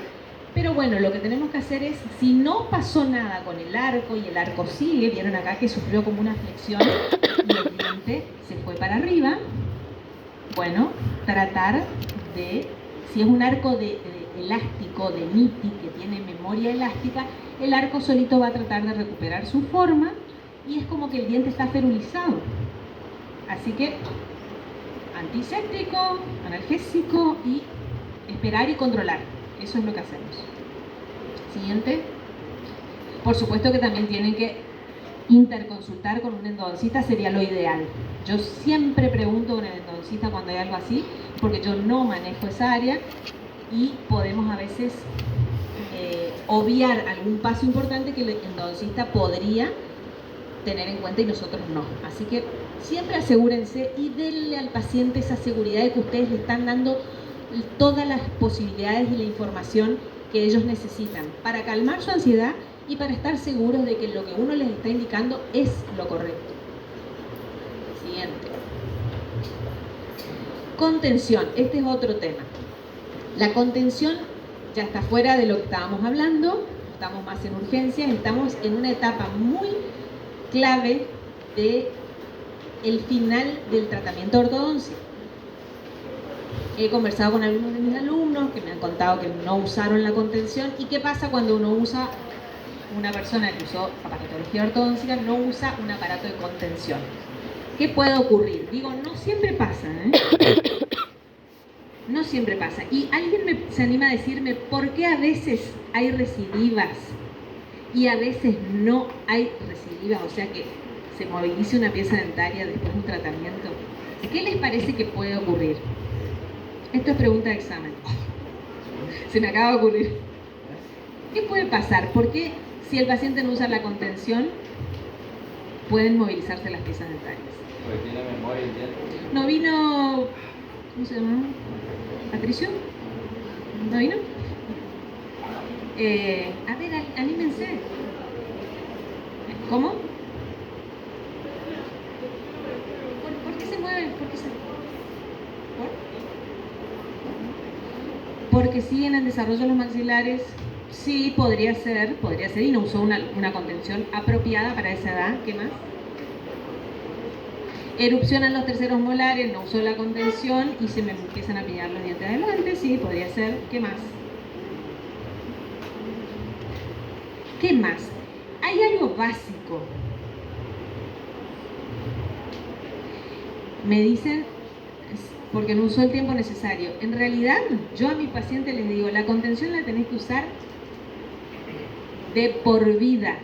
pero bueno, lo que tenemos que hacer es, si no pasó nada con el arco y el arco sigue, vieron acá que sufrió como una flexión y el diente se fue para arriba, bueno, tratar de, si es un arco de elástico, de MITI, que tiene memoria elástica, el arco solito va a tratar de recuperar su forma y es como que el diente está ferulizado. Así que antiséptico, analgésico y esperar y controlar. Eso es lo que hacemos. Siguiente. Por supuesto que también tienen que interconsultar con un endodoncista, sería lo ideal. Yo siempre pregunto con el endodoncista cuando hay algo así, porque yo no manejo esa área y podemos a veces obviar algún paso importante que el endodoncista podría tener en cuenta y nosotros no. Así que siempre asegúrense y denle al paciente esa seguridad de que ustedes le están dando todas las posibilidades y la información que ellos necesitan para calmar su ansiedad y para estar seguros de que lo que uno les está indicando es lo correcto. Siguiente. Contención. Este es otro tema. La contención ya está fuera de lo que estábamos hablando, estamos más en urgencias, estamos en una etapa muy clave de el final del tratamiento de ortodoncia. He conversado con algunos de mis alumnos que me han contado que no usaron la contención. ¿Y qué pasa cuando uno usa, una persona que usó aparatología ortodóntica no usa un aparato de contención? ¿Qué puede ocurrir? Digo, no siempre pasa, No siempre pasa. Y alguien se anima a decirme por qué a veces hay recidivas y a veces no hay recidivas, o sea que se movilice una pieza dentaria después de un tratamiento. ¿Qué les parece que puede ocurrir? Esto es pregunta de examen. Se me acaba de ocurrir. ¿Qué puede pasar? ¿Por qué si el paciente no usa la contención pueden movilizarse las piezas dentarias? Porque tiene memoria el diente. No vino... ¿Cómo se llama? ¿Patricio? ¿No vino? A ver, anímense. ¿Cómo? ¿Por qué se mueve? ¿Por qué se... Porque siguen en desarrollo los maxilares. Sí, podría ser, y no usó una contención apropiada para esa edad. ¿Qué más? Erupcionan los terceros molares, no usó la contención y se me empiezan a pillar los dientes de adelante. Sí, podría ser. ¿Qué más? ¿Qué más? Hay algo básico. Me dicen, porque no usó el tiempo necesario. En realidad, yo a mis pacientes les digo, la contención la tenés que usar de por vida.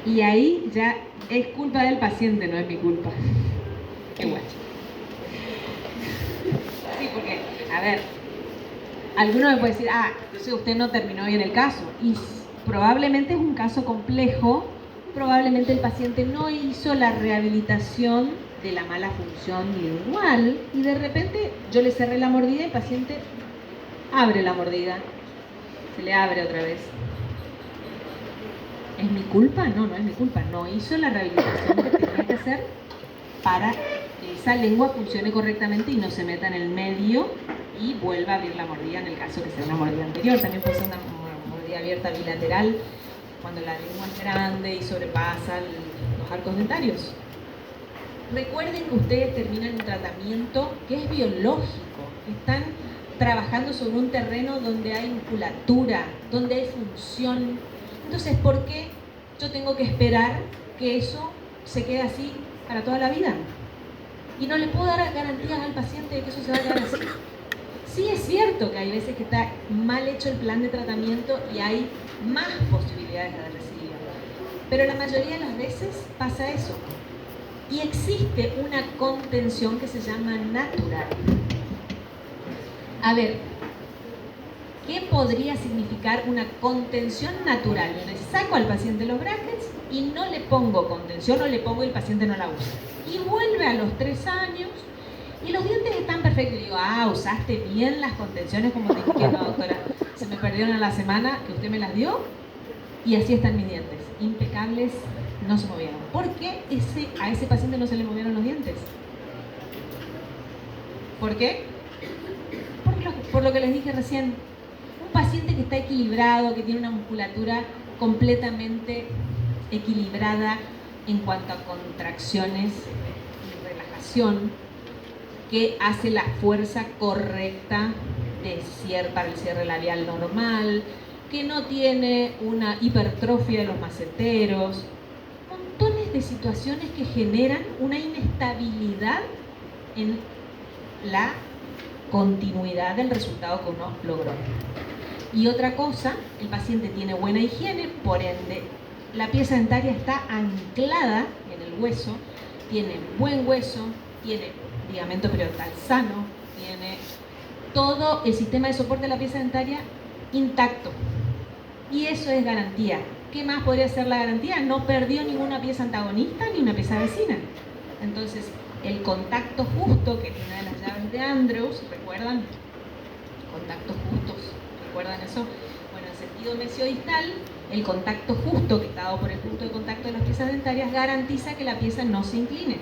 Y ahí ya es culpa del paciente, no es mi culpa. Qué guacho. Sí, porque, a ver, alguno me puede decir, entonces usted no terminó bien el caso. Y probablemente es un caso complejo, probablemente el paciente no hizo la rehabilitación de la mala función lingual y de repente yo le cerré la mordida y el paciente abre la mordida, se le abre otra vez. ¿Es mi culpa? No, no es mi culpa. No hizo la rehabilitación que tenía que hacer para que esa lengua funcione correctamente y no se meta en el medio y vuelva a abrir la mordida en el caso que sea una mordida anterior. También puede ser una mordida abierta bilateral cuando la lengua es grande y sobrepasa los arcos dentarios. Recuerden que ustedes terminan un tratamiento que es biológico. Están trabajando sobre un terreno donde hay musculatura, donde hay función. Entonces, ¿por qué yo tengo que esperar que eso se quede así para toda la vida? Y no le puedo dar garantías al paciente de que eso se va a quedar así. Sí es cierto que hay veces que está mal hecho el plan de tratamiento y hay más posibilidades de recidiva. Pero la mayoría de las veces pasa eso. Y existe una contención que se llama natural. A ver, ¿qué podría significar una contención natural? Yo le saco al paciente los brackets y no le pongo contención, o le pongo y el paciente no la usa. Y vuelve a los 3 años y los dientes están perfectos. Y digo, usaste bien las contenciones como te dije, no, doctora, se me perdieron a la semana que usted me las dio y así están mis dientes. Impecables, no se movieron. ¿Por qué a ese paciente no se le movieron los dientes? ¿Por qué? Por lo que les dije recién. Un paciente que está equilibrado, que tiene una musculatura completamente equilibrada en cuanto a contracciones y relajación, que hace la fuerza correcta para el cierre labial normal, que no tiene una hipertrofia de los maceteros, montones de situaciones que generan una inestabilidad en la continuidad del resultado que uno logró. Y otra cosa, el paciente tiene buena higiene, por ende la pieza dentaria está anclada en el hueso, tiene buen hueso, tiene ligamento periodontal sano, tiene todo el sistema de soporte de la pieza dentaria intacto. Y eso es garantía. ¿Qué más podría ser la garantía? No perdió ninguna pieza antagonista ni una pieza vecina. Entonces, el contacto justo, que es una de las llaves de Andrews, ¿recuerdan? Contactos justos, ¿recuerdan eso? Bueno, en sentido mesiodistal, el contacto justo, que está dado por el punto de contacto de las piezas dentarias, garantiza que la pieza no se incline.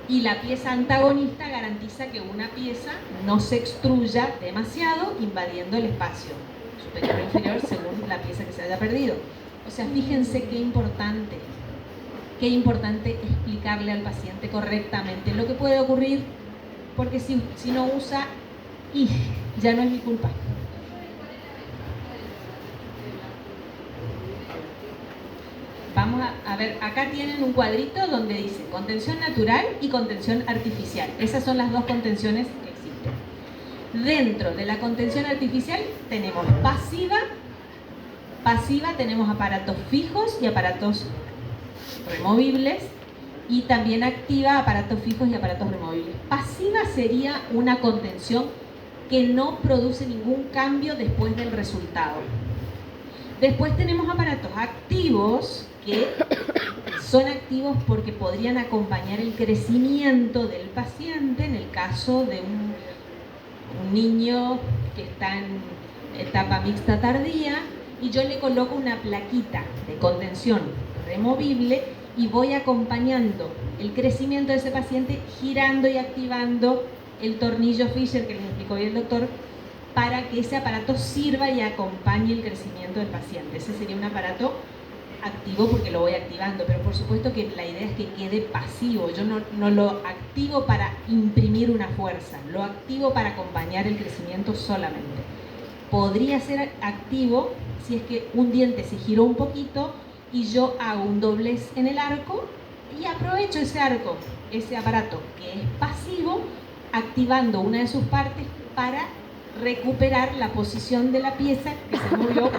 Y la pieza antagonista garantiza que una pieza no se extruya demasiado, invadiendo el espacio superior o inferior según la pieza que se haya perdido. O sea, fíjense qué importante explicarle al paciente correctamente lo que puede ocurrir, porque si no usa, ya no es mi culpa. Vamos a ver, acá tienen un cuadrito donde dice contención natural y contención artificial. Esas son las dos contenciones que existen. Dentro de la contención artificial tenemos pasiva tenemos aparatos fijos y aparatos removibles, y también activa aparatos fijos y aparatos removibles. Pasiva sería una contención que no produce ningún cambio después del resultado. Después tenemos aparatos activos, que son activos porque podrían acompañar el crecimiento del paciente en el caso de un niño que está en etapa mixta tardía, y yo le coloco una plaquita de contención removible y voy acompañando el crecimiento de ese paciente, girando y activando el tornillo Fisher que les explicó hoy el doctor, para que ese aparato sirva y acompañe el crecimiento del paciente. Ese sería un aparato activo porque lo voy activando, pero por supuesto que la idea es que quede pasivo. Yo no lo activo para imprimir una fuerza, lo activo para acompañar el crecimiento solamente. Podría ser activo si es que un diente se giró un poquito y yo hago un doblez en el arco Y aprovecho ese arco, ese aparato que es pasivo, activando una de sus partes para recuperar la posición de la pieza que se movió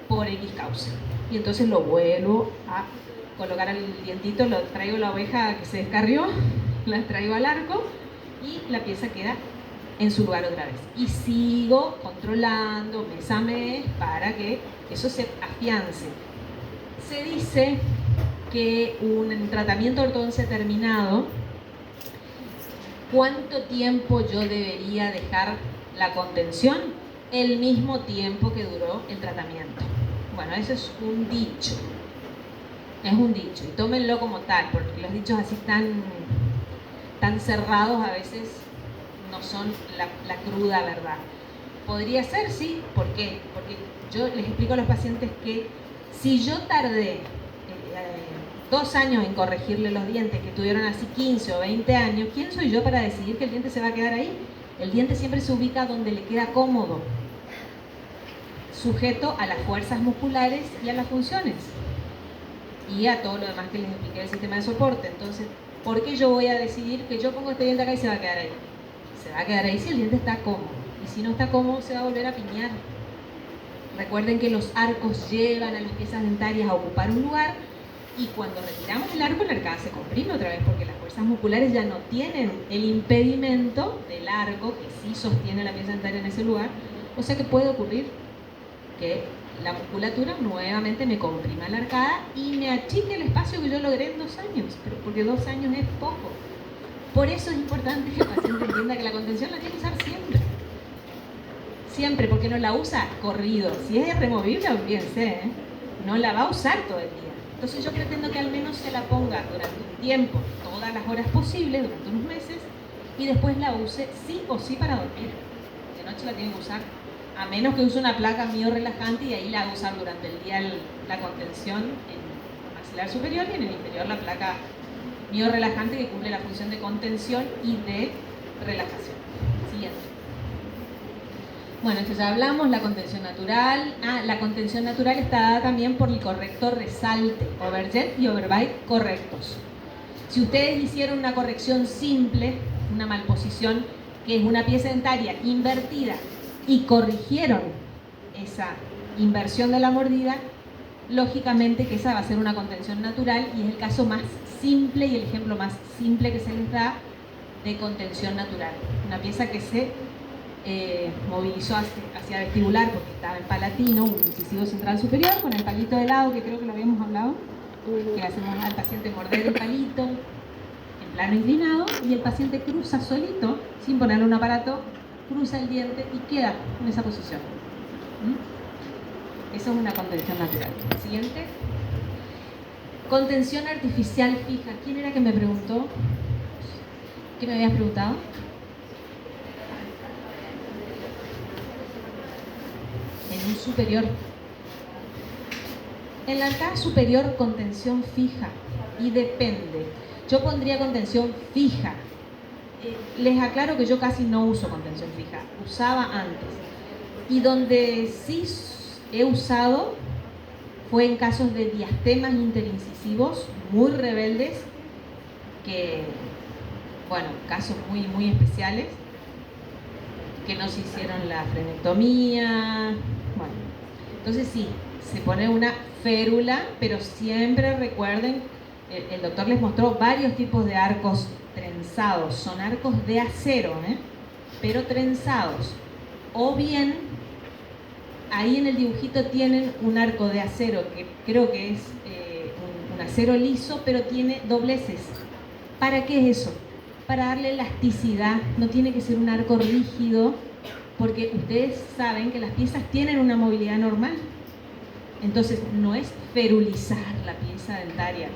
por X causa. Y entonces lo vuelvo a colocar al dientito, lo traigo la oveja que se descarrió, la traigo al arco y la pieza queda en su lugar otra vez. Y sigo controlando mes a mes para que eso se afiance. Se dice que un tratamiento de ortodoncia terminado, ¿cuánto tiempo yo debería dejar la contención? El mismo tiempo que duró el tratamiento. Bueno, eso es un dicho. Es un dicho. Y tómenlo como tal, porque los dichos así tan cerrados a veces no son la cruda verdad. Podría ser, sí. ¿Por qué? Porque yo les explico a los pacientes que si yo tardé 2 años en corregirle los dientes que tuvieron así 15 o 20 años, ¿quién soy yo para decidir que el diente se va a quedar ahí? El diente siempre se ubica donde le queda cómodo, sujeto a las fuerzas musculares y a las funciones y a todo lo demás que les expliqué del sistema de soporte. Entonces, ¿por qué yo voy a decidir que yo pongo este diente acá y se va a quedar ahí? Se va a quedar ahí si el diente está cómodo, y si no está cómodo se va a volver a piñar. Recuerden que los arcos llevan a las piezas dentarias a ocupar un lugar, y cuando retiramos el arco, la arcada se comprime otra vez porque las fuerzas musculares ya no tienen el impedimento del arco que sí sostiene la pieza dentaria en ese lugar. O sea que puede ocurrir que la musculatura nuevamente me comprima la arcada y me achique el espacio que yo logré en 2 años, pero porque 2 años es poco. Por eso es importante que el paciente entienda que la contención la tiene que usar siempre. Siempre, porque no la usa corrido. Si es removible, olvídense, ¿eh? No la va a usar todo el día. Entonces yo pretendo que al menos se la ponga durante un tiempo, todas las horas posibles, durante unos meses, y después la use sí o sí para dormir. De noche la tiene que usar, a menos que use una placa miorrelajante, y ahí la va a usar durante el día la contención en el maxilar superior, y en el inferior la placa miorrelajante que cumple la función de contención y de relajación. Siguiente. Bueno, entonces ya hablamos, la contención natural. La contención natural está dada también por el corrector resalte, overjet y overbite correctos. Si ustedes hicieron una corrección simple, una malposición, que es una pieza dentaria invertida, y corrigieron esa inversión de la mordida, lógicamente que esa va a ser una contención natural, y es el caso más simple y el ejemplo más simple que se les da de contención natural. Una pieza que se movilizó hacia vestibular porque estaba en palatino, un incisivo central superior, con el palito de lado, que creo que lo habíamos hablado, que hacemos al paciente morder el palito en plano inclinado, y el paciente cruza solito, sin ponerle un aparato, cruza el diente y queda en esa posición. Eso es una contención natural. Siguiente. Contención artificial fija. ¿Quién era que me preguntó? ¿Qué me habías preguntado? En un superior. En la arcada superior, contención fija, y depende. Yo pondría contención fija. Les aclaro que yo casi no uso contención fija, usaba antes. Y donde sí he usado fue en casos de diastemas interincisivos muy rebeldes, que, bueno, casos muy especiales, que no se hicieron la frenectomía. Bueno, entonces sí, se pone una férula, pero siempre recuerden, el doctor les mostró varios tipos de arcos trenzados, son arcos de acero, pero trenzados. O bien, ahí en el dibujito tienen un arco de acero, que creo que es un acero liso, pero tiene dobleces. ¿Para qué es eso? Para darle elasticidad. No tiene que ser un arco rígido, porque ustedes saben que las piezas tienen una movilidad normal. Entonces no es ferulizar la pieza dentaria,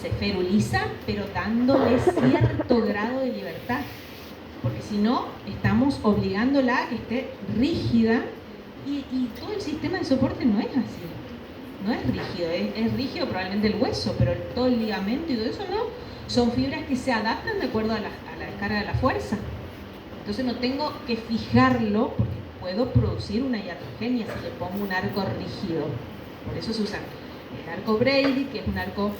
se feruliza pero dándole cierto grado de libertad, porque si no estamos obligándola a que esté rígida, y todo el sistema de soporte no es así, no es rígido, es rígido probablemente el hueso, pero todo el ligamento y todo eso no, son fibras que se adaptan de acuerdo a la descarga de la fuerza. Entonces no tengo que fijarlo, porque puedo producir una iatrogenia si le pongo un arco rígido. Por eso se usa el arco Brady, que es un arco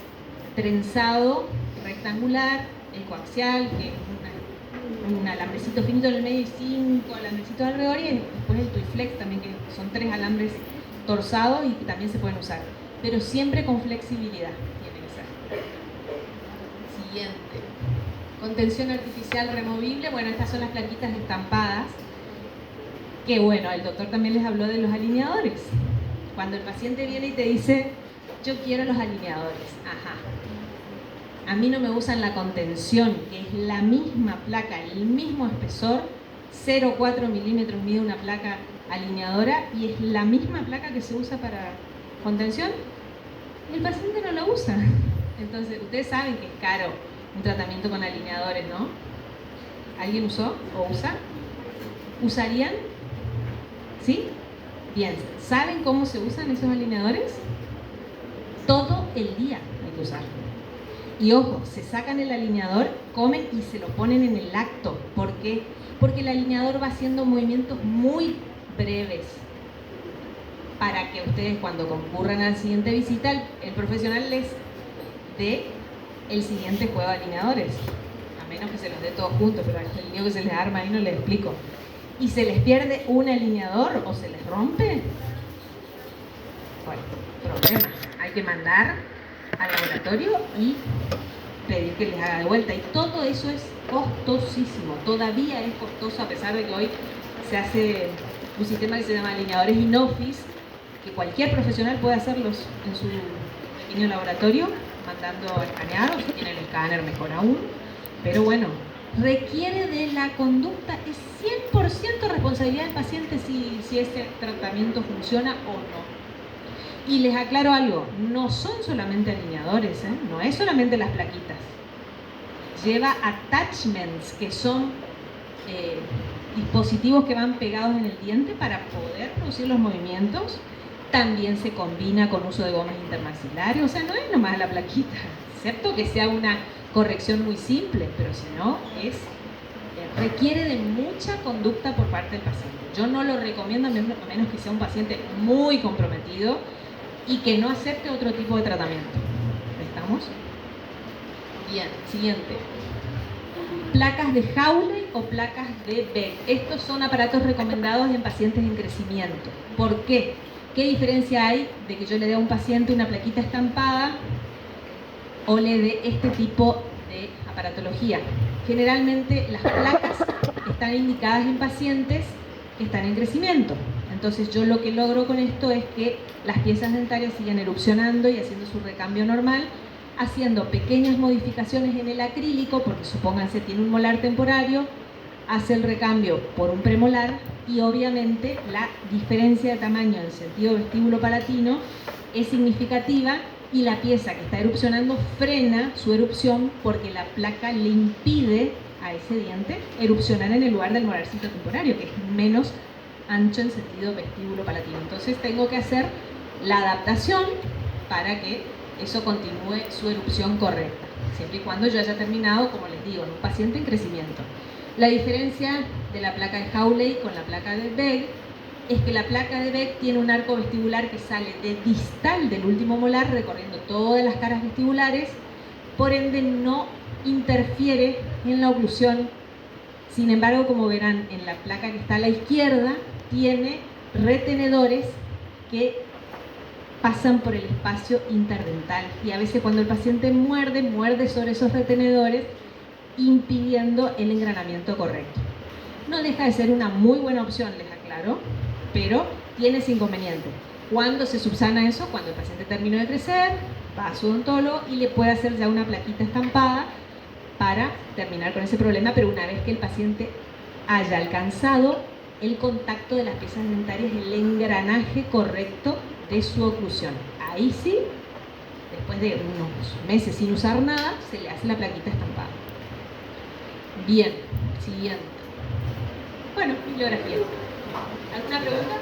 trenzado rectangular, el coaxial, que es un alambrecito finito en el medio y 5 alambrecitos alrededor, y después el Twiflex también, que son 3 alambres torzados y que también se pueden usar, pero siempre con flexibilidad tiene que ser. Siguiente, contención artificial removible. Bueno, estas son las plaquitas estampadas, que bueno, el doctor también les habló de los alineadores. Cuando el paciente viene y te dice, yo quiero los alineadores, ajá, a mí no me usan la contención, que es la misma placa, el mismo espesor, 0,4 milímetros mide una placa alineadora y es la misma placa que se usa para contención, y el paciente no la usa. Entonces, ustedes saben que es caro un tratamiento con alineadores, ¿no? ¿Alguien usó o usa? ¿Usarían? ¿Sí? Bien. ¿Saben cómo se usan esos alineadores? Todo el día hay que usarlo. Y ojo, se sacan el alineador, comen y se lo ponen en el acto. ¿Por qué? Porque el alineador va haciendo movimientos muy breves para que ustedes, cuando concurran a la siguiente visita, el profesional les dé el siguiente juego de alineadores. A menos que se los dé todos juntos, pero el lío que se les arma ahí no les explico. ¿Y se les pierde un alineador o se les rompe? Bueno, problemas. Hay que mandar al laboratorio y pedir que les haga de vuelta, y todo eso es costosísimo, todavía es costoso, a pesar de que hoy se hace un sistema que se llama alineadores in-office, que cualquier profesional puede hacerlos en su pequeño laboratorio, mandando a escanear, o si tiene el escáner mejor aún, pero bueno, requiere de la conducta, es 100% responsabilidad del paciente si ese tratamiento funciona o no. Y les aclaro algo, no son solamente alineadores, no es solamente las plaquitas. Lleva attachments, que son dispositivos que van pegados en el diente para poder producir los movimientos. También se combina con uso de gomas intermaxilares, o sea, no es nomás la plaquita, excepto que sea una corrección muy simple, pero si no, requiere de mucha conducta por parte del paciente. Yo no lo recomiendo a menos que sea un paciente muy comprometido y que no acepte otro tipo de tratamiento. ¿Estamos? Bien, siguiente. Placas de Hawley o placas de Beck. Estos son aparatos recomendados en pacientes en crecimiento. ¿Por qué? ¿Qué diferencia hay de que yo le dé a un paciente una plaquita estampada o le dé este tipo de aparatología? Generalmente las placas están indicadas en pacientes que están en crecimiento. Entonces yo lo que logro con esto es que las piezas dentarias sigan erupcionando y haciendo su recambio normal, haciendo pequeñas modificaciones en el acrílico, porque supónganse tiene un molar temporario, hace el recambio por un premolar y obviamente la diferencia de tamaño en sentido vestíbulo-palatino es significativa y la pieza que está erupcionando frena su erupción porque la placa le impide a ese diente erupcionar en el lugar del molarcito temporario, que es menos ancho en sentido vestíbulo-palatino. Entonces tengo que hacer la adaptación para que eso continúe su erupción correcta, siempre y cuando yo haya terminado, como les digo, en un paciente en crecimiento. La diferencia de la placa de Hawley con la placa de Beck es que la placa de Beck tiene un arco vestibular que sale de distal del último molar, recorriendo todas las caras vestibulares, por ende no interfiere en la oclusión. Sin embargo, como verán, en la placa que está a la izquierda tiene retenedores que pasan por el espacio interdental y a veces cuando el paciente muerde sobre esos retenedores, impidiendo el engranamiento correcto. No deja de ser una muy buena opción, les aclaro, pero tiene ese inconveniente. ¿Cuándo se subsana eso? Cuando el paciente terminó de crecer, va a su odontólogo y le puede hacer ya una plaquita estampada para terminar con ese problema, pero una vez que el paciente haya alcanzado el contacto de las piezas dentarias, el engranaje correcto de su oclusión. Ahí sí, después de unos meses sin usar nada, se le hace la plaquita estampada. Bien, siguiente. Bueno, bibliografía. ¿Alguna pregunta?